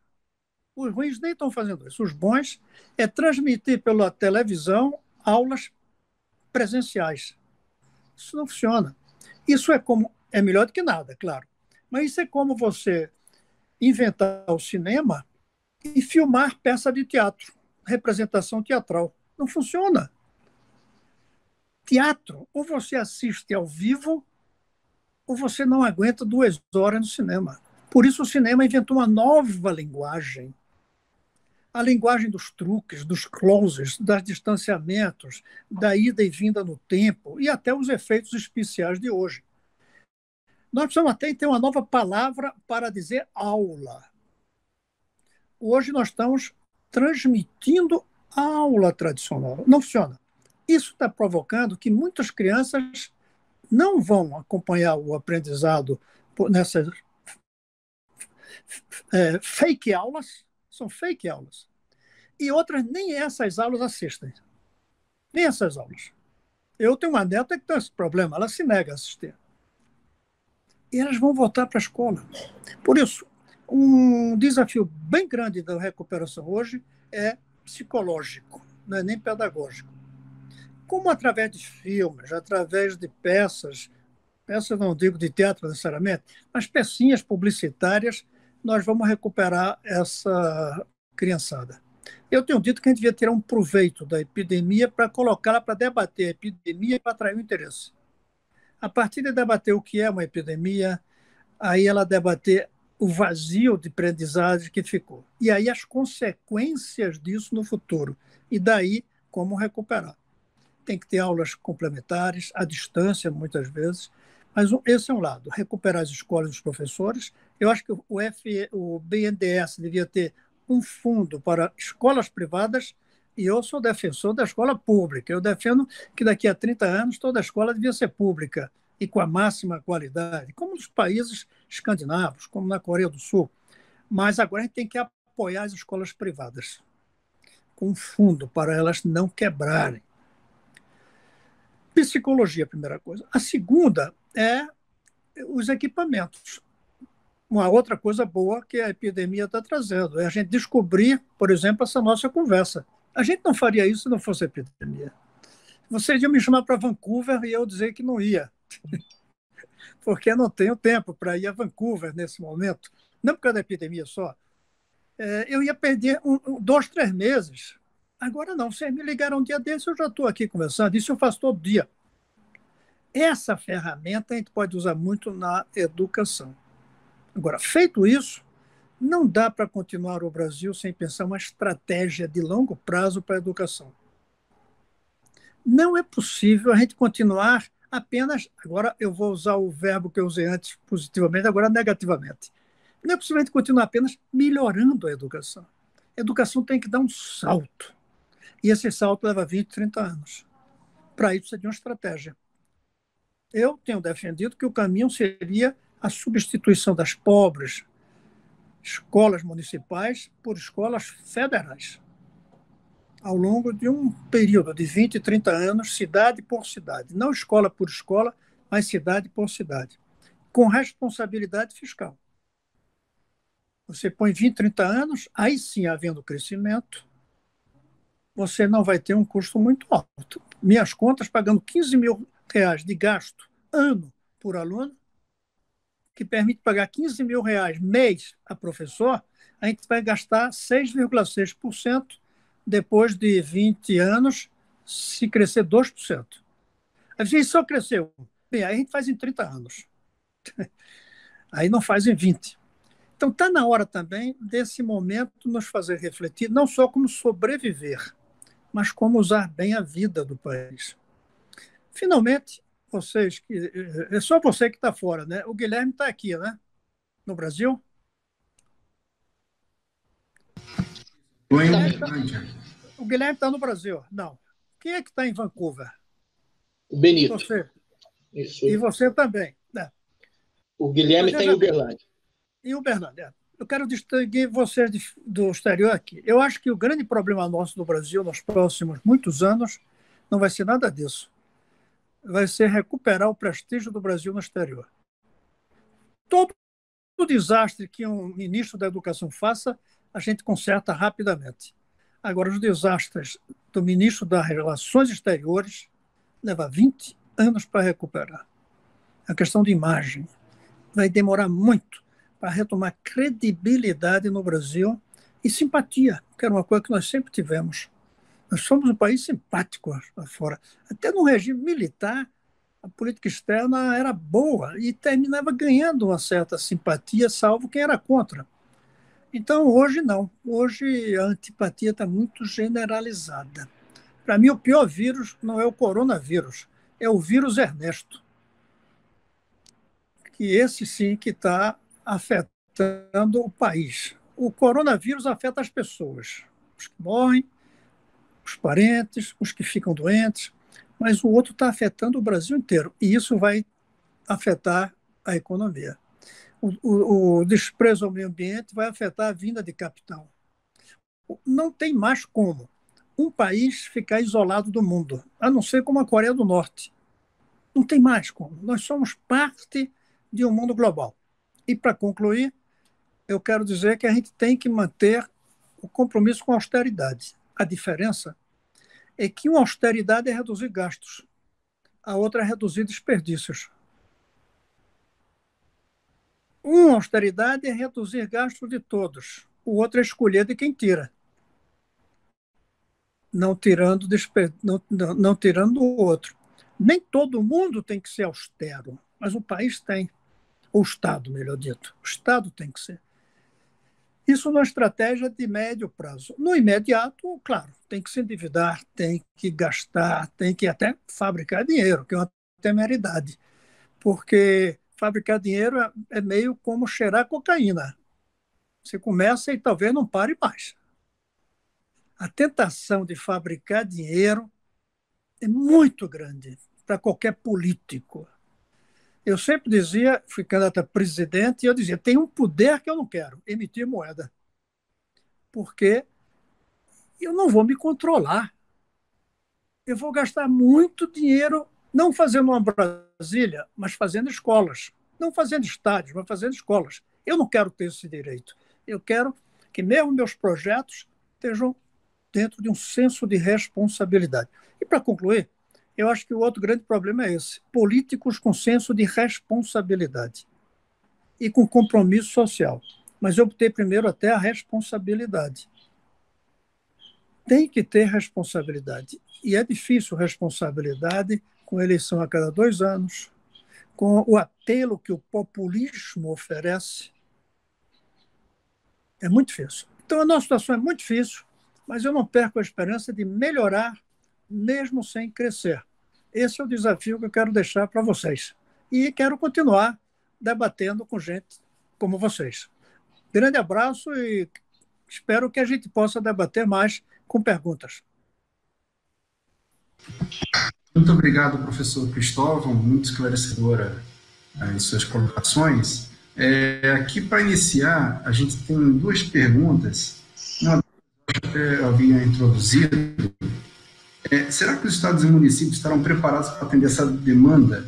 os ruins nem estão fazendo isso. Os bons é transmitir pela televisão aulas presenciais. Isso não funciona. Isso é melhor do que nada, claro. Mas isso é como você inventar o cinema e filmar peça de teatro, representação teatral. Não funciona. Teatro, ou você assiste ao vivo, ou você não aguenta 2 horas no cinema. Por isso o cinema inventou uma nova linguagem. A linguagem dos truques, dos closes, dos distanciamentos, da ida e vinda no tempo, e até os efeitos especiais de hoje. Nós precisamos até ter uma nova palavra para dizer aula. Hoje nós estamos transmitindo a aula tradicional. Não funciona. Isso está provocando que muitas crianças não vão acompanhar o aprendizado nessas fake aulas, são fake aulas. E outras nem essas aulas assistem. Nem essas aulas. Eu tenho uma neta que tem esse problema, ela se nega a assistir. E elas vão voltar para a escola. Por isso, um desafio bem grande da recuperação hoje é psicológico, não é nem pedagógico. Como através de filmes, através de peças não digo de teatro necessariamente, mas pecinhas publicitárias, nós vamos recuperar essa criançada. Eu tenho dito que a gente devia tirar um proveito da epidemia para colocá-la para debater a epidemia e para atrair o interesse. A partir de debater o que é uma epidemia, aí ela debater o vazio de aprendizagem que ficou. E aí as consequências disso no futuro. E daí como recuperar. Tem que ter aulas complementares, à distância, muitas vezes. Mas esse é um lado, recuperar as escolas e os professores. Eu acho que o BNDES devia ter um fundo para escolas privadas e eu sou defensor da escola pública. Eu defendo que daqui a 30 anos toda a escola devia ser pública e com a máxima qualidade, como nos países escandinavos, como na Coreia do Sul. Mas agora a gente tem que apoiar as escolas privadas, com um fundo para elas não quebrarem. Psicologia, a primeira coisa. A segunda é os equipamentos. Uma outra coisa boa que a epidemia está trazendo é a gente descobrir, por exemplo, essa nossa conversa. A gente não faria isso se não fosse a epidemia. Vocês iam me chamar para Vancouver e eu dizer que não ia, porque eu não tenho tempo para ir a Vancouver nesse momento. Não por causa da epidemia só. Eu ia perder 2, 3 meses. Agora não, vocês me ligaram um dia desse, eu já estou aqui conversando, isso eu faço todo dia. Essa ferramenta a gente pode usar muito na educação. Agora, feito isso, não dá para continuar o Brasil sem pensar uma estratégia de longo prazo para a educação. Não é possível a gente continuar apenas, agora eu vou usar o verbo que eu usei antes positivamente, agora negativamente. Não é possível a gente continuar apenas melhorando a educação. A educação tem que dar um salto. E esse salto leva 20, 30 anos. Para isso, precisa de uma estratégia. Eu tenho defendido que o caminho seria a substituição das pobres escolas municipais por escolas federais, ao longo de um período de 20, 30 anos, cidade por cidade. Não escola por escola, mas cidade por cidade, com responsabilidade fiscal. Você põe 20, 30 anos, aí sim, havendo crescimento, você não vai ter um custo muito alto. Minhas contas, pagando R$15 mil de gasto ano por aluno, que permite pagar R$15 mil mês a professor, a gente vai gastar 6,6% depois de 20 anos, se crescer 2%. A gente só cresceu. Bem, aí a gente faz em 30 anos. Aí não faz em 20. Então está na hora também desse momento nos fazer refletir, não só como sobreviver, mas como usar bem a vida do país. Finalmente, vocês que é só você que está fora, né? O Guilherme está aqui, né? No Brasil. O Guilherme está no Brasil. Não. Quem é que está em Vancouver? O Benito. Você. Isso. E você também. Né? O Guilherme está em Uberlândia. Em Uberlândia. Eu quero distinguir vocês do exterior aqui. Eu acho que o grande problema nosso no Brasil nos próximos muitos anos não vai ser nada disso. Vai ser recuperar o prestígio do Brasil no exterior. Todo desastre que um ministro da Educação faça, a gente conserta rapidamente. Agora, os desastres do ministro das Relações Exteriores leva 20 anos para recuperar. A questão de imagem vai demorar muito para retomar credibilidade no Brasil e simpatia, que era uma coisa que nós sempre tivemos. Nós somos um país simpático lá fora. Até no regime militar, a política externa era boa e terminava ganhando uma certa simpatia, salvo quem era contra. Então, hoje não. Hoje a antipatia está muito generalizada. Para mim, o pior vírus não é o coronavírus, é o vírus Ernesto. Que esse sim que está afetando o país. O coronavírus afeta as pessoas, os que morrem, os parentes, os que ficam doentes, mas o outro está afetando o Brasil inteiro, e isso vai afetar a economia. O desprezo ao meio ambiente vai afetar a vinda de capital. Não tem mais como um país ficar isolado do mundo, a não ser como a Coreia do Norte. Não tem mais como. Nós somos parte de um mundo global. E, para concluir, eu quero dizer que a gente tem que manter o compromisso com a austeridade. A diferença é que uma austeridade é reduzir gastos, a outra é reduzir desperdícios. Uma austeridade é reduzir gastos de todos, o outro é escolher de quem tira. não tirando, não tirando do outro. Nem todo mundo tem que ser austero, mas o país tem, ou o Estado, melhor dito. O Estado tem que ser. Isso numa estratégia de médio prazo. No imediato, claro, tem que se endividar, tem que gastar, tem que até fabricar dinheiro, que é uma temeridade. Porque fabricar dinheiro é meio como cheirar cocaína. Você começa e talvez não pare mais. A tentação de fabricar dinheiro é muito grande para qualquer político. Eu sempre dizia, fui candidato a presidente, e eu dizia, tem um poder que eu não quero, emitir moeda. Porque eu não vou me controlar. Eu vou gastar muito dinheiro não fazendo uma Brasília, mas fazendo escolas. Não fazendo estádios, mas fazendo escolas. Eu não quero ter esse direito. Eu quero que mesmo meus projetos estejam dentro de um senso de responsabilidade. E, para concluir, eu acho que o outro grande problema é esse: políticos com senso de responsabilidade e com compromisso social. Mas eu optei primeiro até a responsabilidade. Tem que ter responsabilidade. E é difícil responsabilidade com eleição a cada 2 anos, com o apelo que o populismo oferece. É muito difícil. Então, a nossa situação é muito difícil, mas eu não perco a esperança de melhorar, mesmo sem crescer. Esse é o desafio que eu quero deixar para vocês. E quero continuar debatendo com gente como vocês. Grande abraço e espero que a gente possa debater mais com perguntas. Muito obrigado, professor Cristóvão, muito esclarecedora as suas colocações. Aqui, para iniciar, a gente tem 2 perguntas. Uma eu havia introduzido. Será que os estados e municípios estarão preparados para atender essa demanda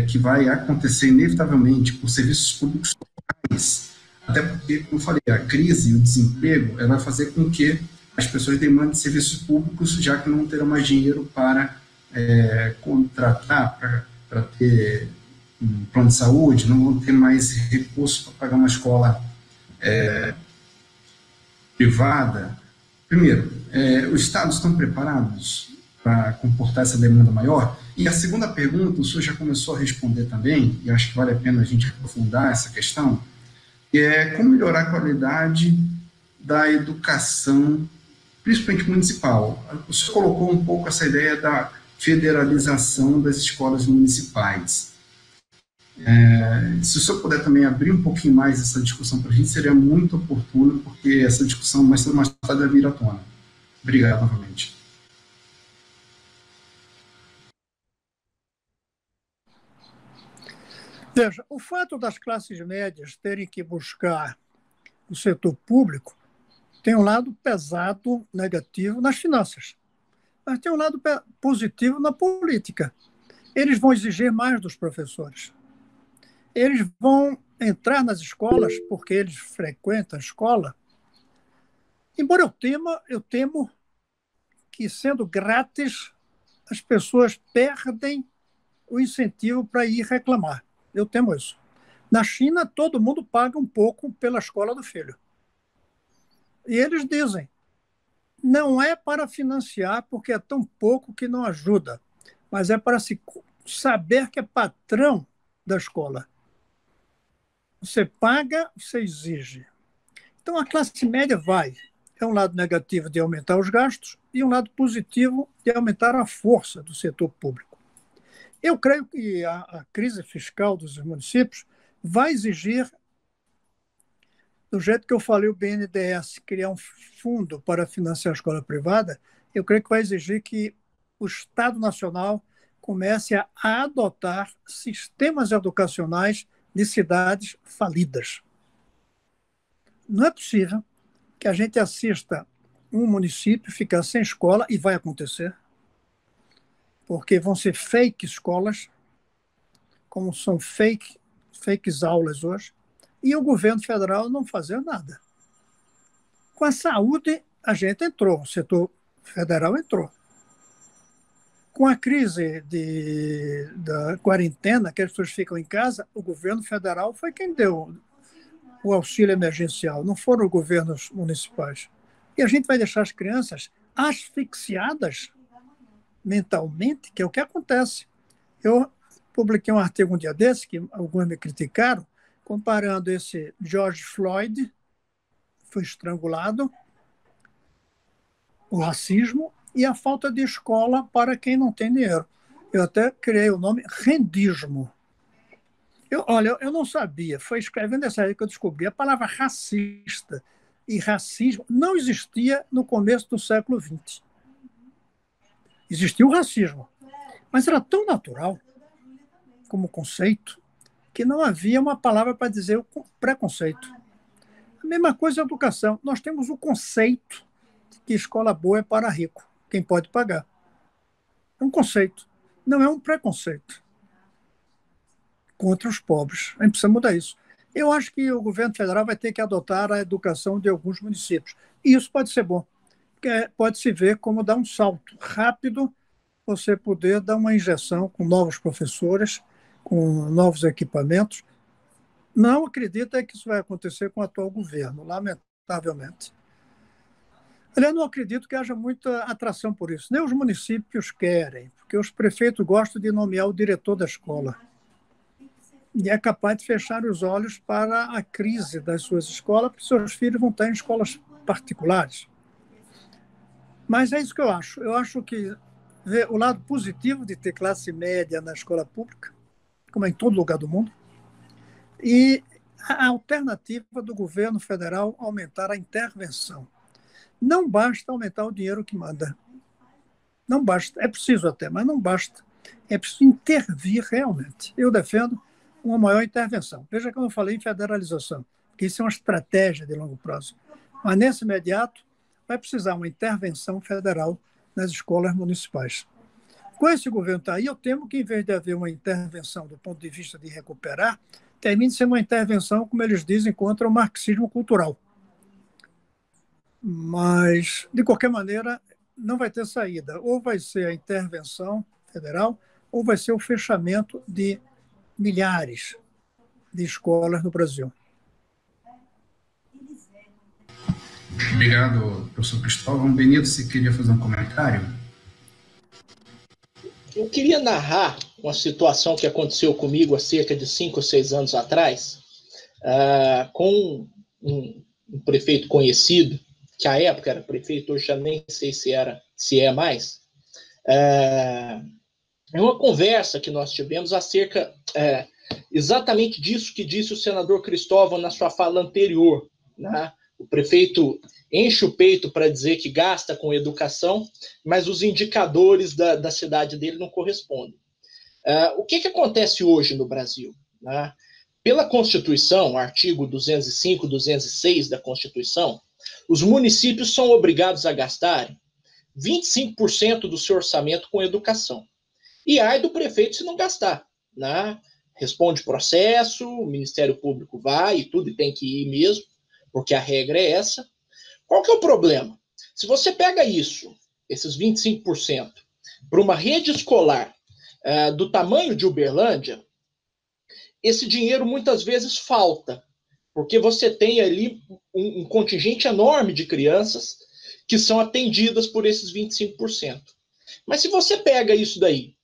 que vai acontecer inevitavelmente por serviços públicos locais? Até porque, como eu falei, a crise e o desemprego vai fazer com que as pessoas demandem serviços públicos, já que não terão mais dinheiro para contratar, para ter um plano de saúde, não vão ter mais recursos para pagar uma escola privada. Primeiro, os estados estão preparados para comportar essa demanda maior? E a segunda pergunta, o senhor já começou a responder também, e acho que vale a pena a gente aprofundar essa questão, que é como melhorar a qualidade da educação, principalmente municipal. O senhor colocou um pouco essa ideia da federalização das escolas municipais. Se o senhor puder também abrir um pouquinho mais essa discussão para a gente, seria muito oportuno, porque essa discussão mais cedo ou mais tarde vai vir à tona. Obrigado novamente. Veja, o fato das classes médias terem que buscar o setor público tem um lado pesado, negativo, nas finanças, mas tem um lado positivo na política. Eles vão exigir mais dos professores. Eles vão entrar nas escolas, porque eles frequentam a escola. Embora eu temo que, sendo grátis, as pessoas perdem o incentivo para ir reclamar. Eu temo isso. Na China, todo mundo paga um pouco pela escola do filho. E eles dizem, não é para financiar, porque é tão pouco que não ajuda, mas é para se saber que é patrão da escola. Você paga, você exige. Então, a classe média vai. É um lado negativo de aumentar os gastos e um lado positivo de aumentar a força do setor público. Eu creio que a crise fiscal dos municípios vai exigir, do jeito que eu falei, o BNDES criar um fundo para financiar a escola privada, eu creio que vai exigir que o Estado Nacional comece a adotar sistemas educacionais de cidades falidas. Não é possível que a gente assista um município ficar sem escola, e vai acontecer, porque vão ser fake escolas, como são fakes aulas hoje, e o governo federal não fazer nada. Com a saúde, a gente entrou, o setor federal entrou. Com a crise da quarentena, que as pessoas ficam em casa, o governo federal foi quem deu o auxílio emergencial, não foram os governos municipais. E a gente vai deixar as crianças asfixiadas mentalmente, que é o que acontece. Eu publiquei um artigo um dia desse, que alguns me criticaram, comparando esse George Floyd, foi estrangulado, o racismo e a falta de escola para quem não tem dinheiro. Eu até criei o nome rendismo. Olha, eu não sabia, foi escrevendo essa aí que eu descobri. A palavra racista e racismo não existia no começo do século XX. Existia o racismo, mas era tão natural como conceito que não havia uma palavra para dizer o preconceito. A mesma coisa é a educação. Nós temos o conceito de que escola boa é para rico, quem pode pagar. É um conceito, não é um preconceito contra os pobres. A gente precisa mudar isso. Eu acho que o governo federal vai ter que adotar a educação de alguns municípios. E isso pode ser bom, porque pode se ver como dar um salto rápido, você poder dar uma injeção com novos professores, com novos equipamentos. Não acredito que isso vai acontecer com o atual governo, lamentavelmente. Eu não acredito que haja muita atração por isso. Nem os municípios querem, porque os prefeitos gostam de nomear o diretor da escola. E é capaz de fechar os olhos para a crise das suas escolas, porque seus filhos vão estar em escolas particulares. Mas é isso que eu acho. Eu acho que o lado positivo de ter classe média na escola pública, como é em todo lugar do mundo, e a alternativa do governo federal aumentar a intervenção. Não basta aumentar o dinheiro que manda. Não basta. É preciso até, mas não basta. É preciso intervir realmente. Eu defendo uma maior intervenção. Veja que eu não falei em federalização, porque isso é uma estratégia de longo prazo. Mas, nesse imediato, vai precisar uma intervenção federal nas escolas municipais. Com esse governo está aí, eu temo que, em vez de haver uma intervenção do ponto de vista de recuperar, termine sendo uma intervenção, como eles dizem, contra o marxismo cultural. Mas, de qualquer maneira, não vai ter saída. Ou vai ser a intervenção federal, ou vai ser o fechamento de milhares de escolas no Brasil. Obrigado, professor Cristóvão. Benito, você queria fazer um comentário? Eu queria narrar uma situação que aconteceu comigo há cerca de 5 ou 6 anos atrás, com um prefeito conhecido, que à época era prefeito, hoje já nem sei se é mais. É uma conversa que nós tivemos acerca exatamente disso que disse o senador Cristóvão na sua fala anterior, né? O prefeito enche o peito para dizer que gasta com educação, mas os indicadores da cidade dele não correspondem. O que acontece hoje no Brasil? Né? Pela Constituição, artigo 205, 206 da Constituição, os municípios são obrigados a gastar 25% do seu orçamento com educação. E ai do prefeito se não gastar. Né? Responde processo, o Ministério Público vai e tudo, e tem que ir mesmo, porque a regra é essa. Qual que é o problema? Se você pega isso, esses 25%, para uma rede escolar do tamanho de Uberlândia, esse dinheiro muitas vezes falta, porque você tem ali um contingente enorme de crianças que são atendidas por esses 25%. Mas se você pega isso daí,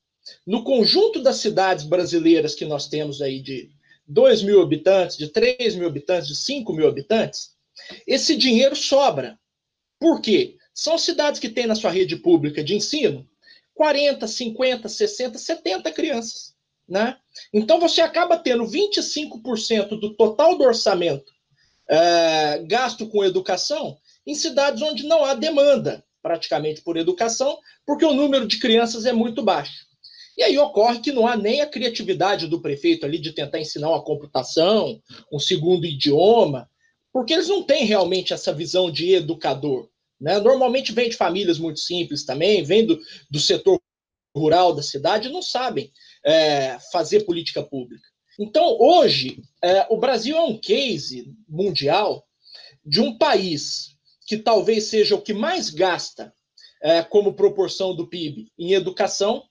no conjunto das cidades brasileiras que nós temos aí de 2 mil habitantes, de 3 mil habitantes, de 5 mil habitantes, esse dinheiro sobra. Por quê? São cidades que têm na sua rede pública de ensino 40, 50, 60, 70 crianças. Né? Então você acaba tendo 25% do total do orçamento gasto com educação em cidades onde não há demanda praticamente por educação, porque o número de crianças é muito baixo. E aí ocorre que não há nem a criatividade do prefeito ali de tentar ensinar uma computação, um segundo idioma, porque eles não têm realmente essa visão de educador. Né? Normalmente vem de famílias muito simples também, vem do setor rural da cidade, não sabem fazer política pública. Então, hoje, o Brasil é um case mundial de um país que talvez seja o que mais gasta como proporção do PIB em educação,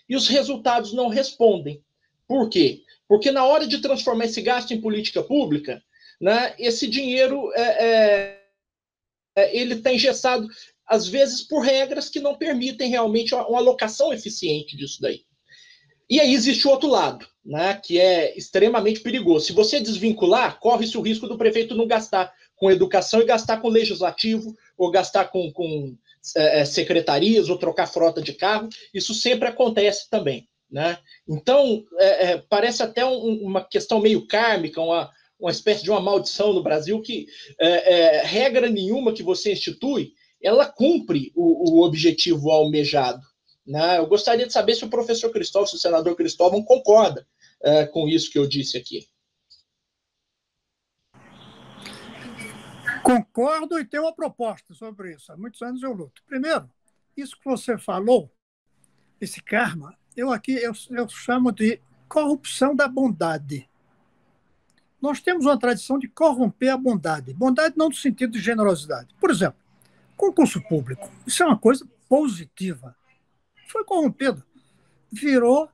e os resultados não respondem. Por quê? Porque na hora de transformar esse gasto em política pública, né, esse dinheiro ele está engessado às vezes por regras que não permitem realmente uma alocação eficiente disso daí. E aí existe o outro lado, né, que é extremamente perigoso. Se você desvincular, corre-se o risco do prefeito não gastar com educação e gastar com legislativo, ou gastar com secretarias, ou trocar frota de carro. Isso sempre acontece também, né? Então, parece até uma questão meio kármica, uma espécie de uma maldição no Brasil, que regra nenhuma que você institui, ela cumpre o objetivo almejado. Né? Eu gostaria de saber se o professor Cristóvão, se o senador Cristóvão concorda com isso que eu disse aqui. Concordo e tenho uma proposta sobre isso. Há muitos anos eu luto. Primeiro, isso que você falou, esse karma, eu chamo de corrupção da bondade. Nós temos uma tradição de corromper a bondade. Bondade não no sentido de generosidade. Por exemplo, concurso público. Isso é uma coisa positiva. Foi corrompido. Virou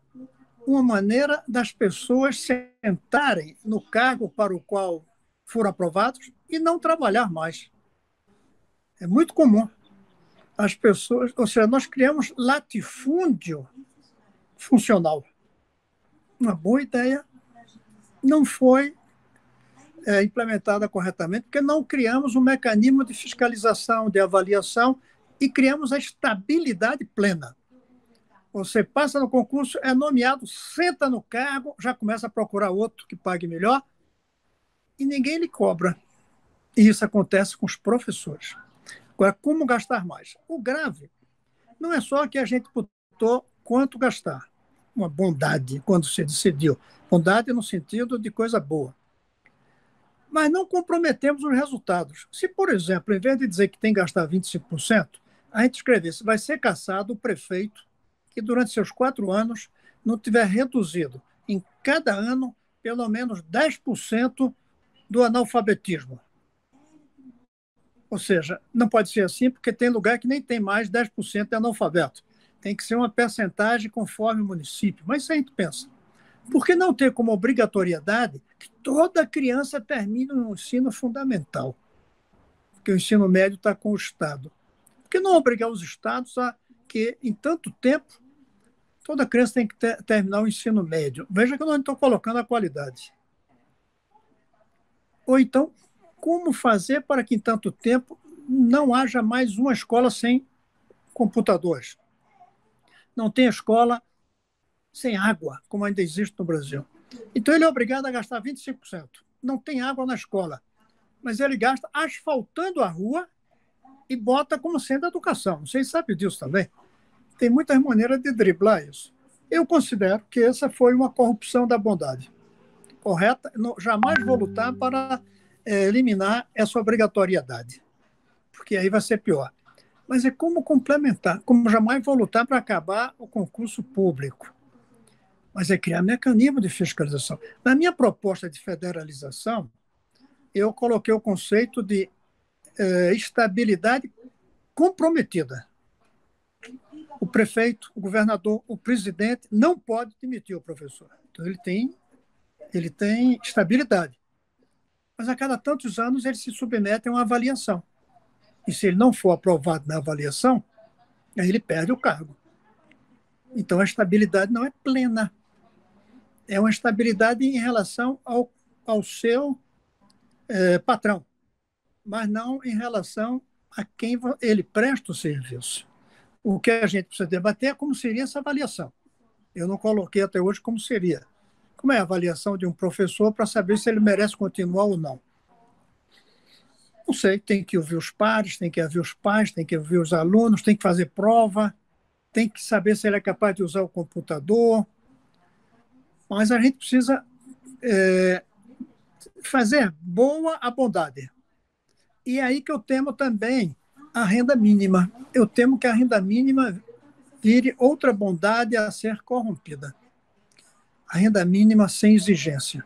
uma maneira das pessoas sentarem no cargo para o qual foram aprovados e não trabalhar mais. É muito comum. As pessoas, ou seja, nós criamos latifúndio funcional. Uma boa ideia não foi implementada corretamente, porque não criamos um mecanismo de fiscalização, de avaliação e criamos a estabilidade plena. Você passa no concurso, é nomeado, senta no cargo, já começa a procurar outro que pague melhor e ninguém lhe cobra. E isso acontece com os professores. Agora, como gastar mais? O grave não é só que a gente botou quanto gastar. Uma bondade, quando se decidiu. Bondade no sentido de coisa boa. Mas não comprometemos os resultados. Se, por exemplo, em vez de dizer que tem que gastar 25%, a gente escrevesse, vai ser cassado o prefeito que durante seus 4 anos não tiver reduzido em cada ano pelo menos 10% do analfabetismo. Ou seja, não pode ser assim, porque tem lugar que nem tem mais 10% de analfabeto. Tem que ser uma percentagem conforme o município. Mas isso a gente pensa. Por que não ter como obrigatoriedade que toda criança termine no ensino fundamental? Porque o ensino médio está com o Estado. Por que não obrigar os estados a que, em tanto tempo, toda criança tem que terminar o ensino médio? Veja que eu não estou colocando a qualidade. Ou então, como fazer para que, em tanto tempo, não haja mais uma escola sem computadores? Não tem escola sem água, como ainda existe no Brasil. Então, ele é obrigado a gastar 25%. Não tem água na escola, mas ele gasta asfaltando a rua e bota como sendo educação. Vocês sabem disso também. Tem muitas maneiras de driblar isso. Eu considero que essa foi uma corrupção da bondade. Correta? Jamais vou lutar para eliminar essa obrigatoriedade, porque aí vai ser pior. Mas é como complementar, como jamais vou lutar para acabar o concurso público, mas é criar mecanismo de fiscalização. Na minha proposta de federalização, eu coloquei o conceito de estabilidade comprometida. O prefeito, o governador, o presidente não pode demitir o professor. Então, ele tem estabilidade. Mas a cada tantos anos ele se submete a uma avaliação. E se ele não for aprovado na avaliação, aí ele perde o cargo. Então a estabilidade não é plena. É uma estabilidade em relação ao seu patrão, mas não em relação a quem ele presta o serviço. O que a gente precisa debater é como seria essa avaliação. Eu não coloquei até hoje como seria. Como é a avaliação de um professor para saber se ele merece continuar ou não? Não sei, tem que ouvir os pares, tem que ouvir os pais, tem que ouvir os alunos, tem que fazer prova, tem que saber se ele é capaz de usar o computador. Mas a gente precisa fazer boa a bondade. E é aí que eu temo também a renda mínima. Eu temo que a renda mínima vire outra bondade a ser corrompida. A renda mínima sem exigência.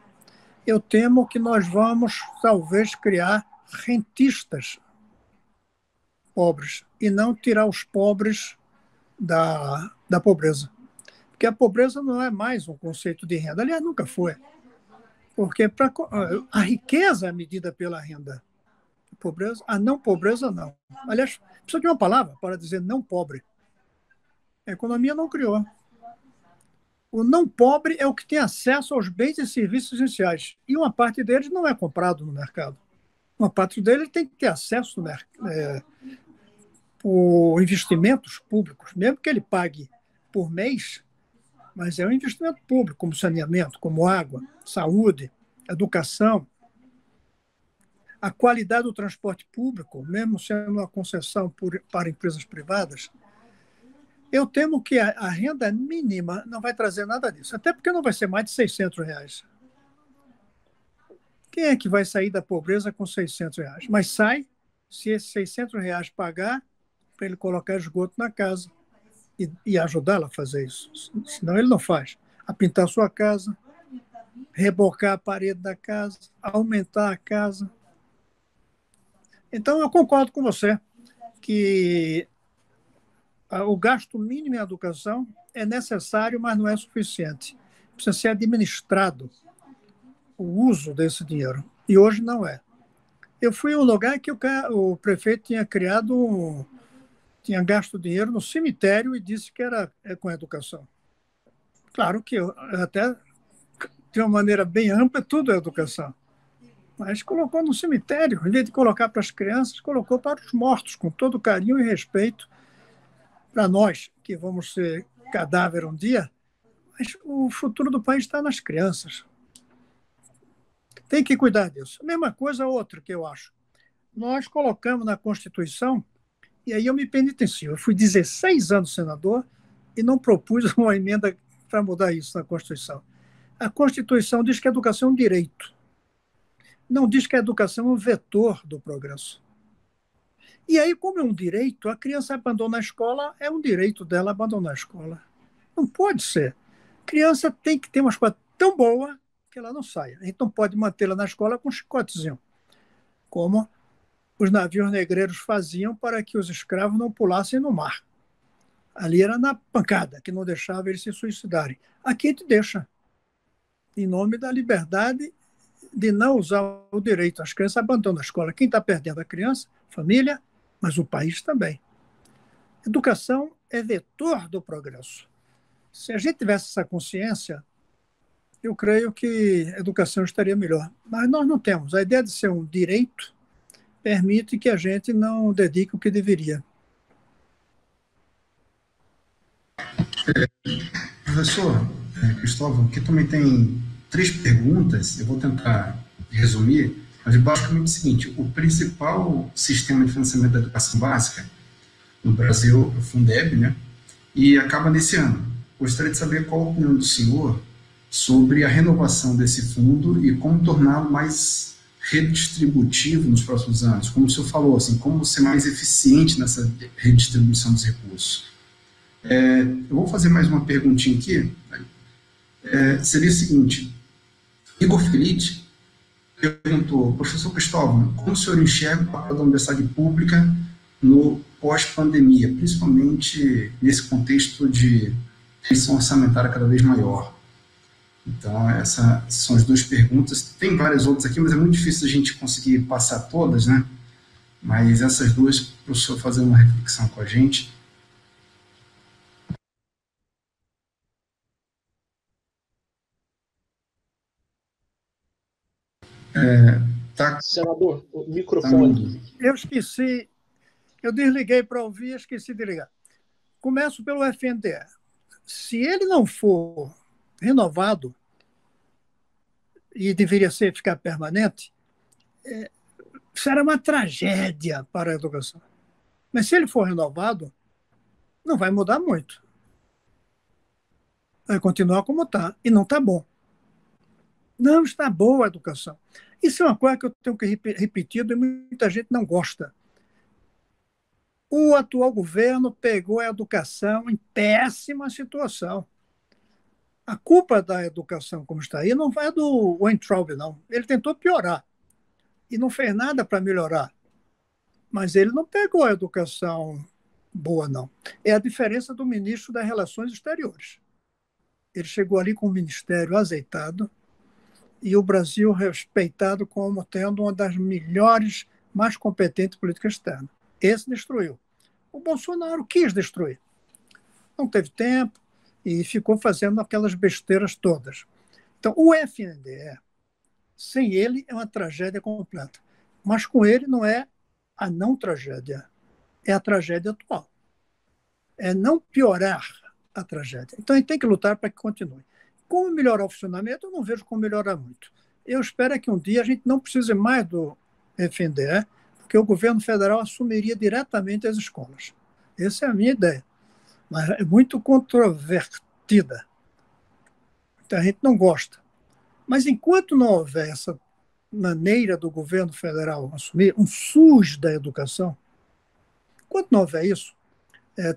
Eu temo que nós vamos, talvez, criar rentistas pobres e não tirar os pobres da pobreza. Porque a pobreza não é mais um conceito de renda. Aliás, nunca foi. Porque a riqueza é medida pela renda. pobreza? A não pobreza, não. Aliás, precisa de uma palavra para dizer não pobre. A economia não criou. O não pobre é o que tem acesso aos bens e serviços essenciais. E uma parte deles não é comprado no mercado. Uma parte deles tem que ter acesso por investimentos públicos, mesmo que ele pague por mês, mas é um investimento público, como saneamento, como água, saúde, educação. A qualidade do transporte público, mesmo sendo uma concessão para empresas privadas, eu temo que a renda mínima não vai trazer nada disso, até porque não vai ser mais de R$ 600. Quem é que vai sair da pobreza com R$ 600? Mas sai se esses R$ 600 pagar para ele colocar esgoto na casa e ajudá-la a fazer isso. Senão ele não faz. A pintar a sua casa, rebocar a parede da casa, aumentar a casa. Então, eu concordo com você que o gasto mínimo em educação é necessário, mas não é suficiente. Precisa ser administrado o uso desse dinheiro. E hoje não é. Eu fui a um lugar que o prefeito tinha gasto dinheiro no cemitério e disse que era com a educação. Claro que até de uma maneira bem ampla, tudo é educação. Mas colocou no cemitério, em vez de colocar para as crianças, colocou para os mortos, com todo carinho e respeito para nós, que vamos ser cadáver um dia, mas o futuro do país está nas crianças. Tem que cuidar disso. A mesma coisa, outra que eu acho. Nós colocamos na Constituição, e aí eu me penitencio. Eu fui 16 anos senador e não propus uma emenda para mudar isso na Constituição. A Constituição diz que a educação é um direito. Não diz que a educação é um vetor do progresso. E aí, como é um direito, a criança abandona a escola, é um direito dela abandonar a escola. Não pode ser. A criança tem que ter uma escola tão boa que ela não saia. A gente não pode mantê-la na escola com um chicotezinho, como os navios negreiros faziam para que os escravos não pulassem no mar. Ali era na pancada, que não deixava eles se suicidarem. Aqui a gente deixa, em nome da liberdade de não usar o direito. As crianças abandonam a escola. Quem está perdendo a criança? Família, mas o país também. Educação é vetor do progresso. Se a gente tivesse essa consciência, eu creio que a educação estaria melhor. Mas nós não temos. A ideia de ser um direito permite que a gente não dedique o que deveria. Professor Cristóvão, aqui também tem 3 perguntas, eu vou tentar resumir, mas basicamente é o seguinte: o principal sistema de financiamento da educação básica no Brasil é o Fundeb, né? E acaba nesse ano. Gostaria de saber qual a opinião do senhor sobre a renovação desse fundo e como torná-lo mais redistributivo nos próximos anos. Como o senhor falou, assim, como ser mais eficiente nessa redistribuição dos recursos. Eu vou fazer mais uma perguntinha aqui. Seria o seguinte: Igor Felitti perguntou: professor Cristóvão, como o senhor enxerga o papel da universidade pública no pós-pandemia, principalmente nesse contexto de restrição orçamentária cada vez maior? Então, essas são as 2 perguntas. Tem várias outras aqui, mas é muito difícil a gente conseguir passar todas, né? Mas essas 2, para o professor fazer uma reflexão com a gente. Senador, o microfone. Eu esqueci, eu desliguei para ouvir e esqueci de ligar. Começo pelo FNDE. Se ele não for renovado, e deveria ficar permanente, será uma tragédia para a educação. Mas se ele for renovado, não vai mudar muito. Vai continuar como está, e não está bom. Não está boa a educação. Isso é uma coisa que eu tenho que repetir e muita gente não gosta. O atual governo pegou a educação em péssima situação. A culpa da educação como está aí não vai do Weintraub, não. Ele tentou piorar e não fez nada para melhorar. Mas ele não pegou a educação boa, não. É a diferença do ministro das Relações Exteriores. Ele chegou ali com o ministério azeitado e o Brasil respeitado como tendo uma das melhores mais competente em política externa. Esse destruiu. O Bolsonaro quis destruir. Não teve tempo e ficou fazendo aquelas besteiras todas. Então, o FNDE, sem ele, é uma tragédia completa. Mas com ele não é a não tragédia, é a tragédia atual. É não piorar a tragédia. Então, a gente tem que lutar para que continue. Como melhorar o funcionamento, eu não vejo como melhorar muito. Eu espero que um dia a gente não precise mais do FNDE, porque o governo federal assumiria diretamente as escolas. Essa é a minha ideia. Mas é muito controvertida. Então, a gente não gosta. Mas enquanto não houver essa maneira do governo federal assumir um SUS da educação, enquanto não houver isso,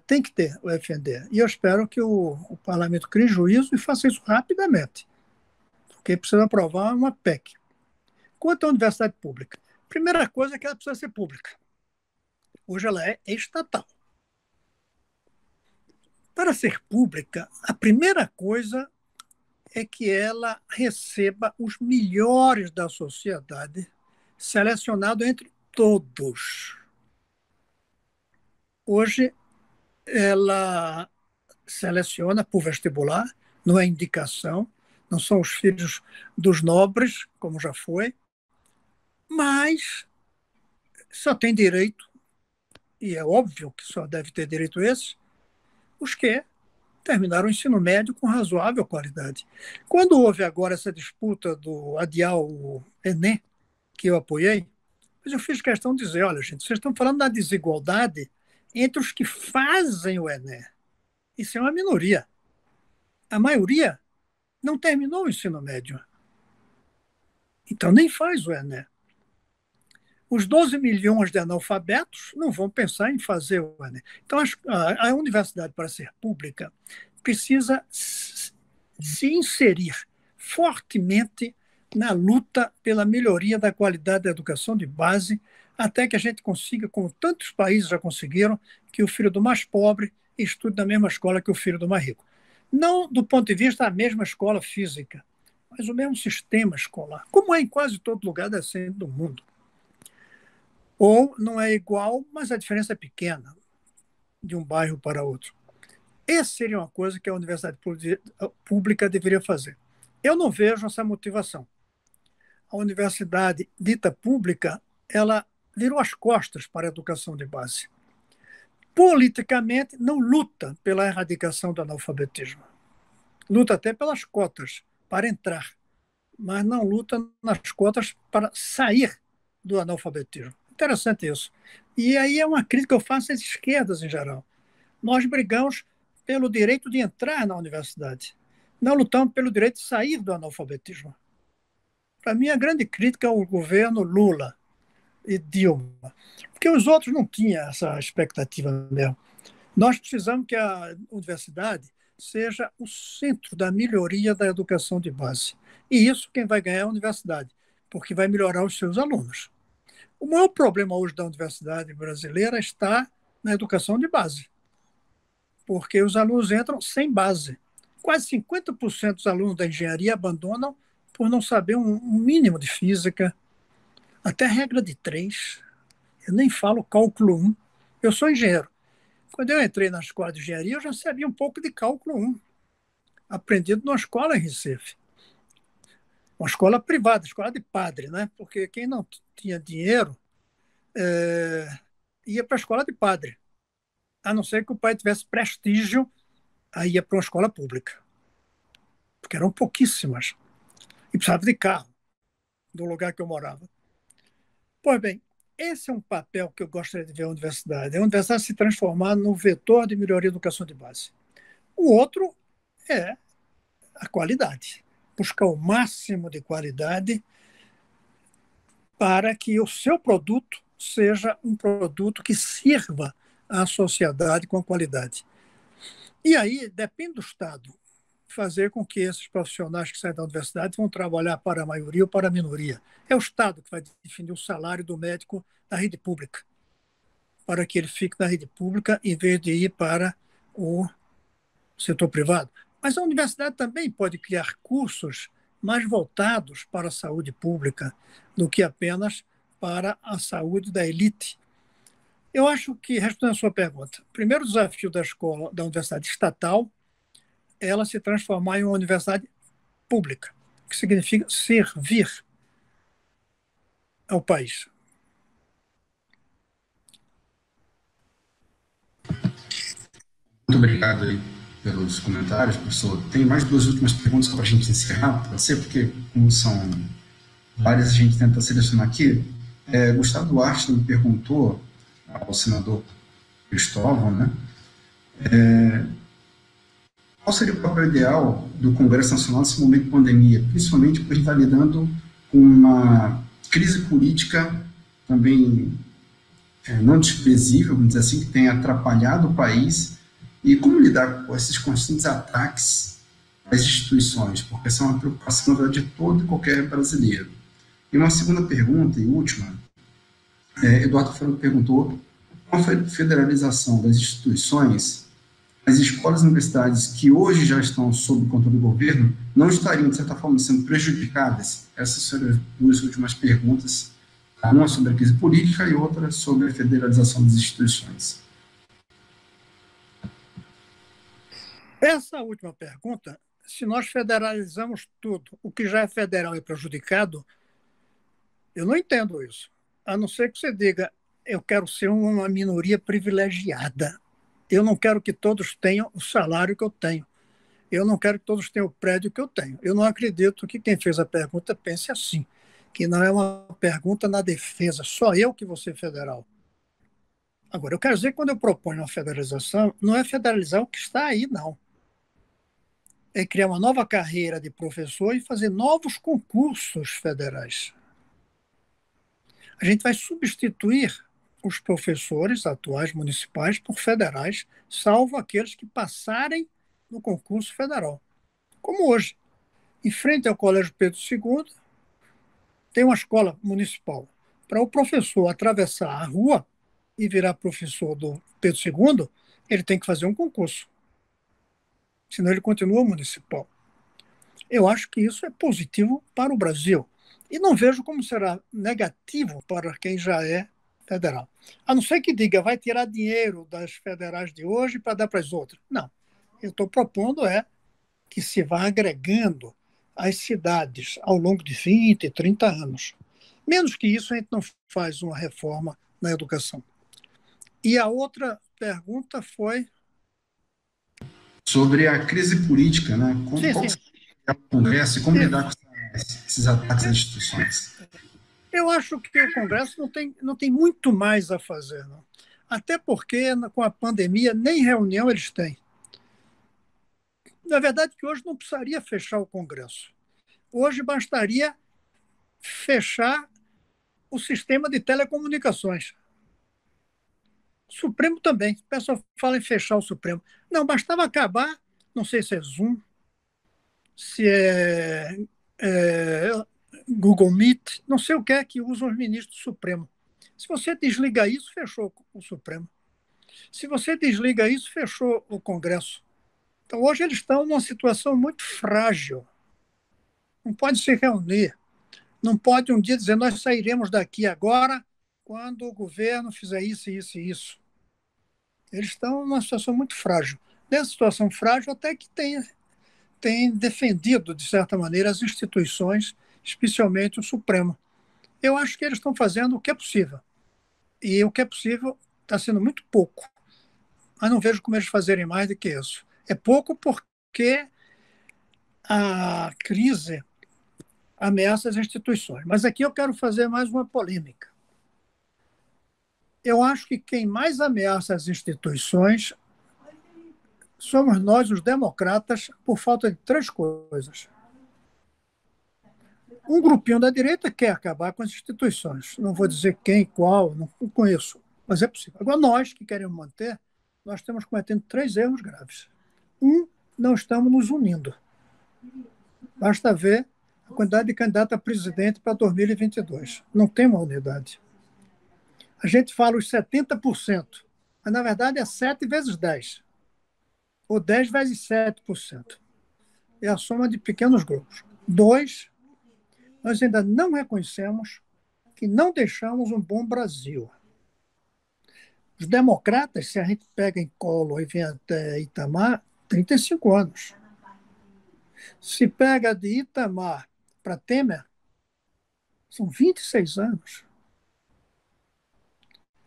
tem que ter o FNDE. E eu espero que o parlamento crie juízo e faça isso rapidamente, porque precisa aprovar uma PEC. Quanto à universidade pública, primeira coisa é que ela precisa ser pública. Hoje ela é estatal. Para ser pública, a primeira coisa é que ela receba os melhores da sociedade, selecionado entre todos. Hoje, ela seleciona por vestibular, não é indicação, não são os filhos dos nobres, como já foi, mas só tem direito, e é óbvio que só deve ter direito esses, os que terminaram o ensino médio com razoável qualidade. Quando houve agora essa disputa do adiar o Enem, que eu apoiei, mas eu fiz questão de dizer, olha, gente, vocês estão falando da desigualdade entre os que fazem o Enem. Isso é uma minoria. A maioria não terminou o ensino médio. Então nem faz o Enem. Os 12 milhões de analfabetos não vão pensar em fazer o Enem. Então a universidade, para ser pública, precisa se inserir fortemente na luta pela melhoria da qualidade da educação de base, até que a gente consiga, como tantos países já conseguiram, que o filho do mais pobre estude na mesma escola que o filho do mais rico. Não do ponto de vista da mesma escola física, mas o mesmo sistema escolar, como é em quase todo lugar decente do mundo. Ou não é igual, mas a diferença é pequena de um bairro para outro. Essa seria uma coisa que a universidade pública deveria fazer. Eu não vejo essa motivação. A universidade dita pública, ela virou as costas para a educação de base. Politicamente, não luta pela erradicação do analfabetismo. Luta até pelas cotas para entrar, mas não luta nas cotas para sair do analfabetismo. Interessante isso. E aí é uma crítica que eu faço às esquerdas em geral. Nós brigamos pelo direito de entrar na universidade. Não lutamos pelo direito de sair do analfabetismo. Para mim, a grande crítica ao governo Lula e Dilma, porque os outros não tinham essa expectativa mesmo. Nós precisamos que a universidade seja o centro da melhoria da educação de base. E isso quem vai ganhar é a universidade, porque vai melhorar os seus alunos. O maior problema hoje da universidade brasileira está na educação de base, porque os alunos entram sem base. Quase 50% dos alunos da engenharia abandonam por não saber um mínimo de física, até regra de 3. Eu nem falo cálculo 1. Eu sou engenheiro. Quando eu entrei na escola de engenharia, eu já sabia um pouco de cálculo 1, aprendido numa escola em Recife. Uma escola privada, escola de padre, né? Porque quem não tinha dinheiro ia para a escola de padre. A não ser que o pai tivesse prestígio, aí ia para uma escola pública. Porque eram pouquíssimas. E precisava de carro, do lugar que eu morava. Pois bem, esse é um papel que eu gostaria de ver a universidade. A universidade se transformar no vetor de melhoria da educação de base. O outro é a qualidade. Buscar o máximo de qualidade para que o seu produto seja um produto que sirva à sociedade com qualidade. E aí depende do Estado fazer com que esses profissionais que saem da universidade vão trabalhar para a maioria ou para a minoria. É o Estado que vai definir o salário do médico na rede pública, para que ele fique na rede pública em vez de ir para o setor privado. Mas a universidade também pode criar cursos mais voltados para a saúde pública do que apenas para a saúde da elite. Eu acho que, respondendo a sua pergunta, o primeiro desafio da escola, da universidade estatal, é ela se transformar em uma universidade pública, que significa servir ao país. Muito obrigado aí pelos comentários, professor. Tem mais duas últimas perguntas para a gente encerrar, pode ser? Porque, como são várias, a gente tenta selecionar aqui. Gustavo Duarte me perguntou ao senador Cristóvão, né? Qual seria o papel ideal do Congresso Nacional nesse momento de pandemia, principalmente porque a gente está lidando com uma crise política também não desprezível, vamos dizer assim, que tem atrapalhado o país, e como lidar com esses constantes ataques às instituições, porque essa é uma preocupação, na verdade, de todo e qualquer brasileiro. E uma segunda pergunta, e última, Eduardo Franco perguntou, com a federalização das instituições, as escolas e universidades que hoje já estão sob o controle do governo não estariam, de certa forma, sendo prejudicadas? Essas são as duas últimas perguntas, uma sobre a crise política e outra sobre a federalização das instituições. Essa última pergunta, se nós federalizamos tudo, o que já é federal é prejudicado, eu não entendo isso. A não ser que você diga, eu quero ser uma minoria privilegiada. Eu não quero que todos tenham o salário que eu tenho. Eu não quero que todos tenham o prédio que eu tenho. Eu não acredito que quem fez a pergunta pense assim, que não é uma pergunta na defesa, só eu que vou ser federal. Agora, eu quero dizer que quando eu proponho uma federalização, não é federalizar o que está aí, não. É criar uma nova carreira de professor e fazer novos concursos federais. A gente vai substituir os professores atuais municipais por federais, salvo aqueles que passarem no concurso federal. Como hoje, em frente ao Colégio Pedro II, tem uma escola municipal. Para o professor atravessar a rua e virar professor do Pedro II, ele tem que fazer um concurso. Senão ele continua municipal. Eu acho que isso é positivo para o Brasil. E não vejo como será negativo para quem já é federal. A não ser que diga, vai tirar dinheiro das federais de hoje para dar para as outras. Não. Eu estou propondo que se vá agregando as cidades ao longo de 20, 30 anos. Menos que isso, a gente não faz uma reforma na educação. E a outra pergunta foi... Sobre a crise política, né? Qual Sim. é o Congresso e como lidar com esses ataques às instituições? Eu acho que o Congresso não tem muito mais a fazer, não. Até porque, com a pandemia, nem reunião eles têm. Na verdade, que hoje não precisaria fechar o Congresso. Hoje bastaria fechar o sistema de telecomunicações. O Supremo também. O pessoal fala em fechar o Supremo. Não, bastava acabar, não sei se é Zoom, se é Google Meet, não sei o que é que usam os ministros do Supremo. Se você desliga isso, fechou o Supremo. Se você desliga isso, fechou o Congresso. Então, hoje eles estão numa situação muito frágil. Não pode se reunir. Não pode um dia dizer, nós sairemos daqui agora quando o governo fizer isso, isso e isso. Eles estão numa situação muito frágil. Nessa situação frágil, até que tem defendido, de certa maneira, as instituições, especialmente o Supremo. Eu acho que eles estão fazendo o que é possível. E o que é possível está sendo muito pouco. Mas não vejo como eles fazerem mais do que isso. É pouco porque a crise ameaça as instituições. Mas aqui eu quero fazer mais uma polêmica. Eu acho que quem mais ameaça as instituições somos nós, os democratas, por falta de três coisas. Um grupinho da direita quer acabar com as instituições. Não vou dizer quem, qual, não conheço, mas é possível. Agora, nós que queremos manter, nós estamos cometendo três erros graves. Não estamos nos unindo. Basta ver a quantidade de candidato a presidente para 2022. Não tem uma unidade. A gente fala os 70%, mas na verdade é 7 vezes 10. Ou 10 vezes 7%. É a soma de pequenos grupos. 2, nós ainda não reconhecemos que que não deixamos um bom Brasil. Os democratas, se a gente pega em Collor e vem até Itamar, 35 anos. Se pega de Itamar para Temer, são 26 anos.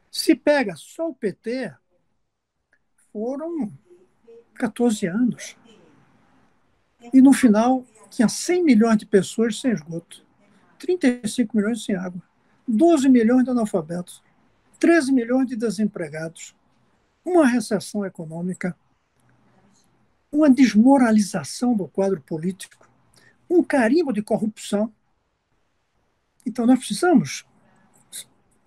Se pega só o PT, foram 14 anos. E no final, tinha 100 milhões de pessoas sem esgoto, 35 milhões sem água, 12 milhões de analfabetos, 13 milhões de desempregados, uma recessão econômica, uma desmoralização do quadro político, um carimbo de corrupção. Então, nós precisamos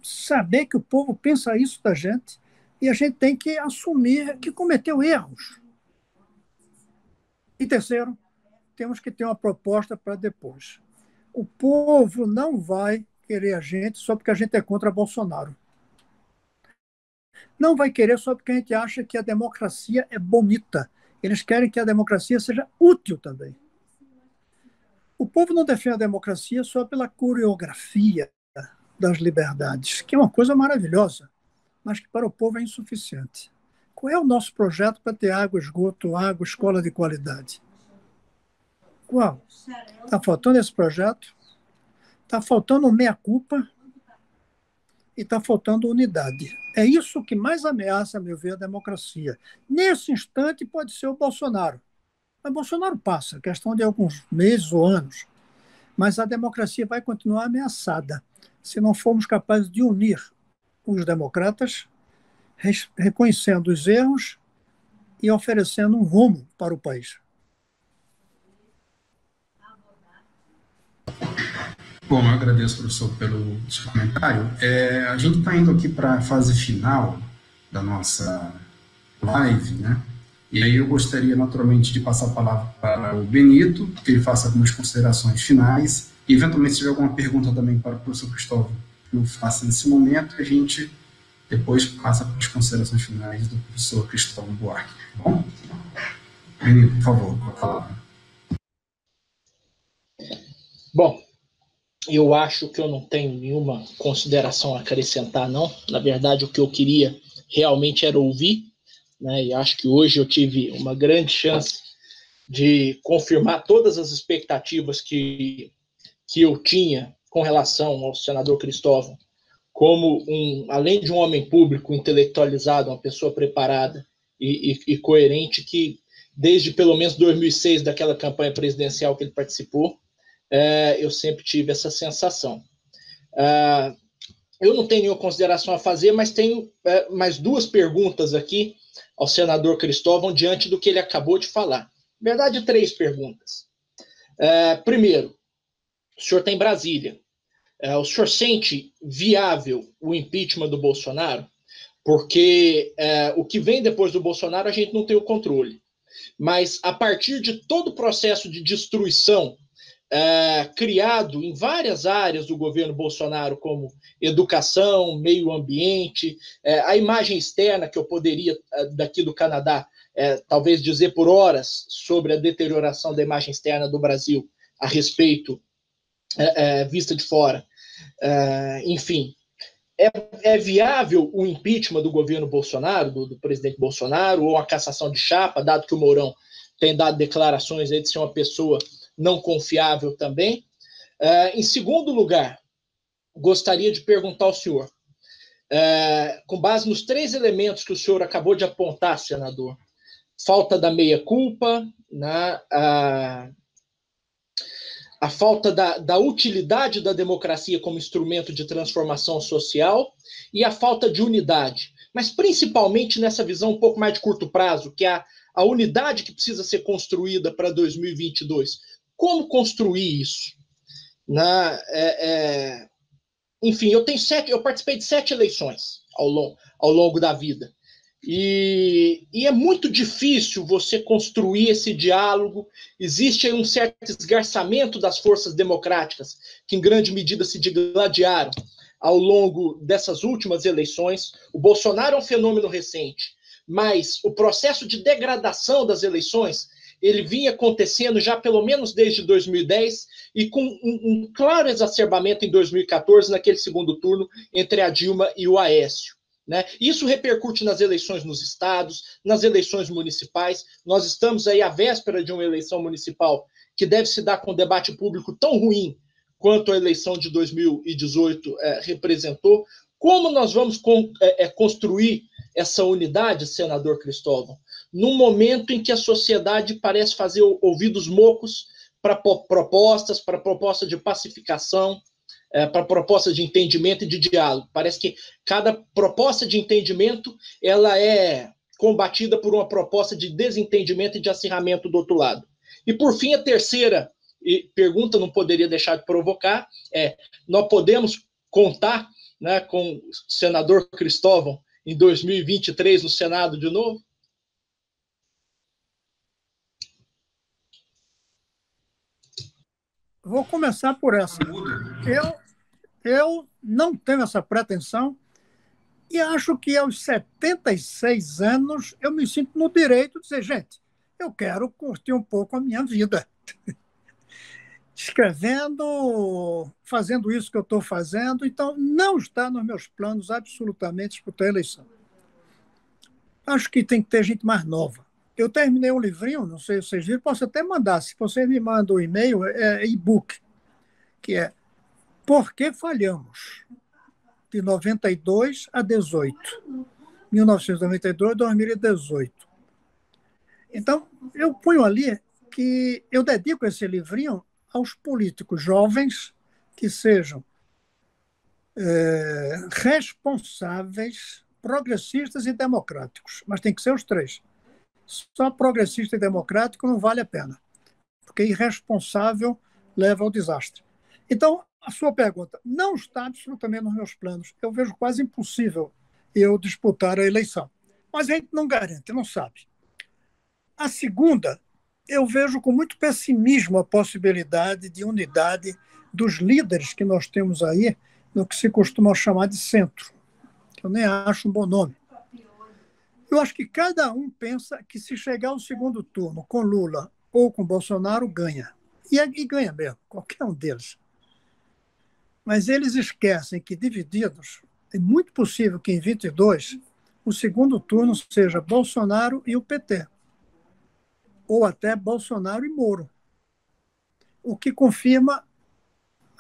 saber que o povo pensa isso da gente e a gente tem que assumir que cometeu erros. E terceiro, temos que ter uma proposta para depois. O povo não vai querer a gente só porque a gente é contra Bolsonaro. Não vai querer só porque a gente acha que a democracia é bonita. Eles querem que a democracia seja útil também. O povo não defende a democracia só pela coreografia das liberdades, que é uma coisa maravilhosa, mas que para o povo é insuficiente. Qual é o nosso projeto para ter água, esgoto, água, escola de qualidade? Qual? Está faltando esse projeto, está faltando meia-culpa e está faltando unidade. É isso que mais ameaça, a meu ver, a democracia. Nesse instante pode ser o Bolsonaro. Mas Bolsonaro passa, questão de alguns meses ou anos. Mas a democracia vai continuar ameaçada se não formos capazes de unir os democratas, reconhecendo os erros e oferecendo um rumo para o país. Bom, eu agradeço, professor, pelo seu comentário. A gente está indo aqui para a fase final da nossa live, né? E aí eu gostaria, naturalmente, de passar a palavra para o Benito, que ele faça algumas considerações finais, e, eventualmente, se tiver alguma pergunta também para o professor Cristóvão, que eu faça nesse momento, a gente depois passa para as considerações finais do professor Cristóvão Buarque. Tá bom? Benito, por favor, com a palavra. Bom, eu acho que eu não tenho nenhuma consideração a acrescentar, não. Na verdade, o que eu queria realmente era ouvir, né? E acho que hoje eu tive uma grande chance de confirmar todas as expectativas que eu tinha com relação ao senador Cristóvão, como além de um homem público, intelectualizado, uma pessoa preparada e coerente, que desde pelo menos 2006, daquela campanha presidencial que ele participou, eu sempre tive essa sensação. Eu não tenho nenhuma consideração a fazer, mas tenho mais duas perguntas aqui ao senador Cristóvão diante do que ele acabou de falar. Na verdade, três perguntas. Primeiro, o senhor está em Brasília. O senhor sente viável o impeachment do Bolsonaro? Porque o que vem depois do Bolsonaro a gente não tem o controle. Mas a partir de todo o processo de destruição criado em várias áreas do governo Bolsonaro, como educação, meio ambiente, a imagem externa, que eu poderia, daqui do Canadá, talvez dizer por horas sobre a deterioração da imagem externa do Brasil a respeito, vista de fora. Enfim, é viável o impeachment do governo Bolsonaro, do presidente Bolsonaro, ou a cassação de chapa, dado que o Mourão tem dado declarações aí de ser uma pessoa não confiável também? Em segundo lugar, gostaria de perguntar ao senhor, com base nos três elementos que o senhor acabou de apontar, senador, falta da meia-culpa, né, a falta da utilidade da democracia como instrumento de transformação social e a falta de unidade, mas principalmente nessa visão um pouco mais de curto prazo, que é a unidade que precisa ser construída para 2022. Como construir isso? Enfim, eu participei de 7 eleições ao longo da vida. E é muito difícil você construir esse diálogo. Existe aí um certo esgarçamento das forças democráticas, que em grande medida se digladiaram ao longo dessas últimas eleições. O Bolsonaro é um fenômeno recente, mas o processo de degradação das eleições, ele vinha acontecendo já pelo menos desde 2010 e com um claro exacerbamento em 2014, naquele segundo turno entre a Dilma e o Aécio. Né? Isso repercute nas eleições nos estados, nas eleições municipais. Nós estamos aí à véspera de uma eleição municipal que deve se dar com um debate público tão ruim quanto a eleição de 2018 representou. Como nós vamos construir essa unidade, senador Cristóvão, num momento em que a sociedade parece fazer ouvidos mocos para proposta de pacificação, para proposta de entendimento e de diálogo? Parece que cada proposta de entendimento ela é combatida por uma proposta de desentendimento e de acirramento do outro lado. E, por fim, a terceira pergunta, não poderia deixar de provocar, nós podemos contar, né, com o senador Cristóvão em 2023 no Senado de novo? Vou começar por essa. Eu não tenho essa pretensão e acho que aos 76 anos eu me sinto no direito de dizer, gente, eu quero curtir um pouco a minha vida. Escrevendo, fazendo isso que eu estou fazendo, então não está nos meus planos absolutamente disputar a eleição. Acho que tem que ter gente mais nova. Eu terminei um livrinho, não sei se vocês viram, posso até mandar, se você me manda um e-mail, e-book, que é Por que Falhamos? De 92 a 18. 1992 a 2018. Então, eu ponho ali que eu dedico esse livrinho aos políticos jovens que sejam responsáveis, progressistas e democráticos. Mas tem que ser os três. Só progressista e democrático não vale a pena, porque irresponsável leva ao desastre. Então, a sua pergunta não está absolutamente nos meus planos. Eu vejo quase impossível eu disputar a eleição. Mas a gente não garante, não sabe. A segunda, eu vejo com muito pessimismo a possibilidade de unidade dos líderes que nós temos aí no que se costuma chamar de centro, que eu nem acho um bom nome. Eu acho que cada um pensa que se chegar ao segundo turno com Lula ou com Bolsonaro, ganha. E ganha mesmo, qualquer um deles. Mas eles esquecem que, divididos, é muito possível que em 22 o segundo turno seja Bolsonaro e o PT. Ou até Bolsonaro e Moro. O que confirma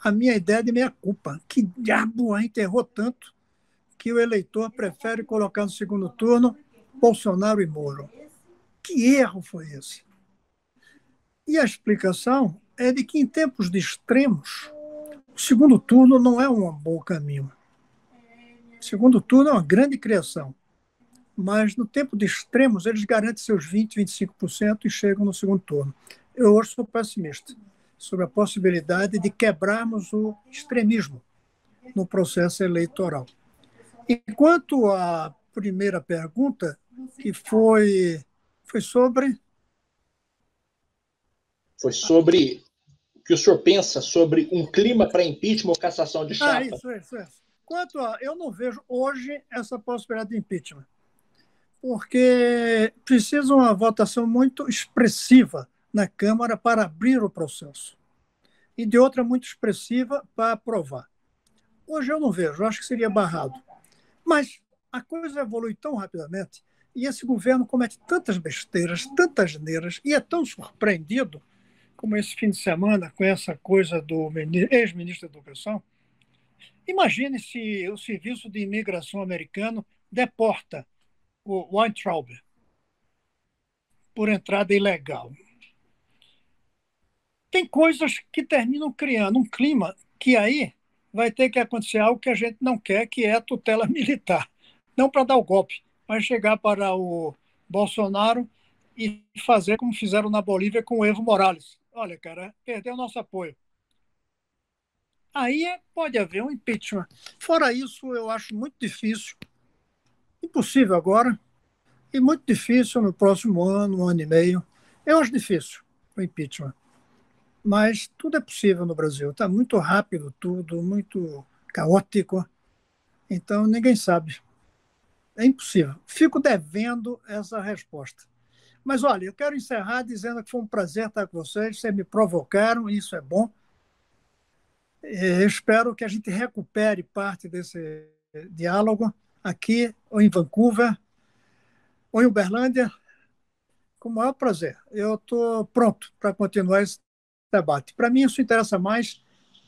a minha ideia de meia-culpa. Que diabo a enterrou tanto que o eleitor prefere colocar no segundo turno Bolsonaro e Moro. Que erro foi esse? E a explicação é de que, em tempos de extremos, o segundo turno não é um bom caminho. O segundo turno é uma grande criação. Mas, no tempo de extremos, eles garantem seus 20%, 25% e chegam no segundo turno. Eu hoje sou pessimista sobre a possibilidade de quebrarmos o extremismo no processo eleitoral. E quanto à primeira pergunta, que foi sobre... Foi sobre o que o senhor pensa sobre um clima para impeachment ou cassação de chapa. Isso. Quanto a... Eu não vejo hoje essa possibilidade de impeachment, porque precisa uma votação muito expressiva na Câmara para abrir o processo e de outra muito expressiva para aprovar. Hoje eu não vejo, eu acho que seria barrado. Mas a coisa evolui tão rapidamente e esse governo comete tantas besteiras, tantas asneiras e é tão surpreendido, como esse fim de semana, com essa coisa do ex-ministro da Educação. Imagine se o Serviço de Imigração americano deporta o Weintraub por entrada ilegal. Tem coisas que terminam criando um clima que aí vai ter que acontecer algo que a gente não quer, que é a tutela militar. Não para dar o golpe, mas chegar para o Bolsonaro e fazer como fizeram na Bolívia com o Evo Morales. Olha, cara, perdeu o nosso apoio. Aí pode haver um impeachment. Fora isso, eu acho muito difícil, impossível agora, e muito difícil no próximo ano, um ano e meio. Eu acho difícil o impeachment. Mas tudo é possível no Brasil. Está muito rápido tudo, muito caótico. Então, ninguém sabe. É impossível. Fico devendo essa resposta. Mas, olha, eu quero encerrar dizendo que foi um prazer estar com vocês, vocês me provocaram, isso é bom. Eu espero que a gente recupere parte desse diálogo aqui, ou em Vancouver, ou em Uberlândia, com o maior prazer. Eu estou pronto para continuar esse debate. Para mim, isso interessa mais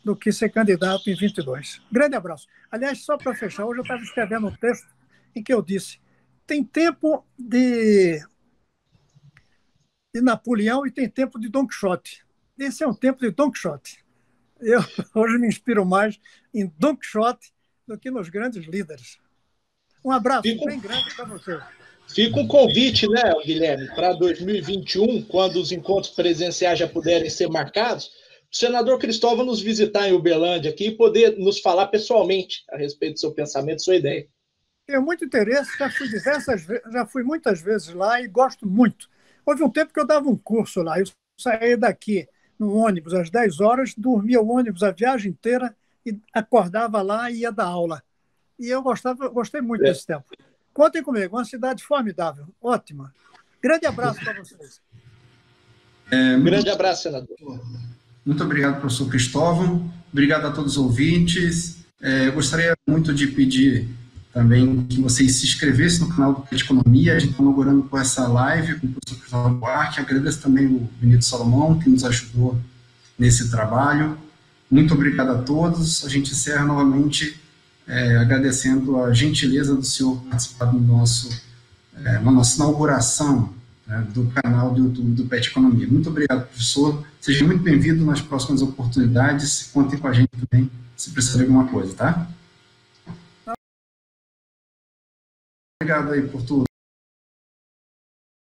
do que ser candidato em 22. Grande abraço. Aliás, só para fechar, hoje eu estava escrevendo um texto em que eu disse: tem tempo de Napoleão e tem tempo de Don Quixote. Esse é um tempo de Don Quixote. Eu hoje me inspiro mais em Don Quixote do que nos grandes líderes. Um abraço bem grande para você. Fica um convite, né, Guilherme, para 2021, quando os encontros presenciais já puderem ser marcados, o senador Cristóvão nos visitar em Uberlândia aqui e poder nos falar pessoalmente a respeito do seu pensamento, sua ideia. Tenho muito interesse, já fui muitas vezes lá e gosto muito. Houve um tempo que eu dava um curso lá, eu saía daqui no ônibus às 10 horas, dormia o ônibus a viagem inteira e acordava lá e ia dar aula. E eu gostei muito desse tempo. Contem comigo, uma cidade formidável, ótima. Grande abraço para vocês. Grande abraço, senador. Muito obrigado, professor Cristóvão. Obrigado a todos os ouvintes. Eu gostaria muito de pedir também que vocês se inscrevessem no canal do PET Economia. A gente está inaugurando com essa live com o professor Cristóvão Buarque. Agradeço também o Benito Salomão, que nos ajudou nesse trabalho. Muito obrigado a todos. A gente encerra novamente agradecendo a gentileza do senhor participar na nossa inauguração, né, do canal do YouTube do PET Economia. Muito obrigado, professor. Seja muito bem-vindo nas próximas oportunidades. Contem com a gente também, se precisar de alguma coisa, tá? Obrigado aí por tudo.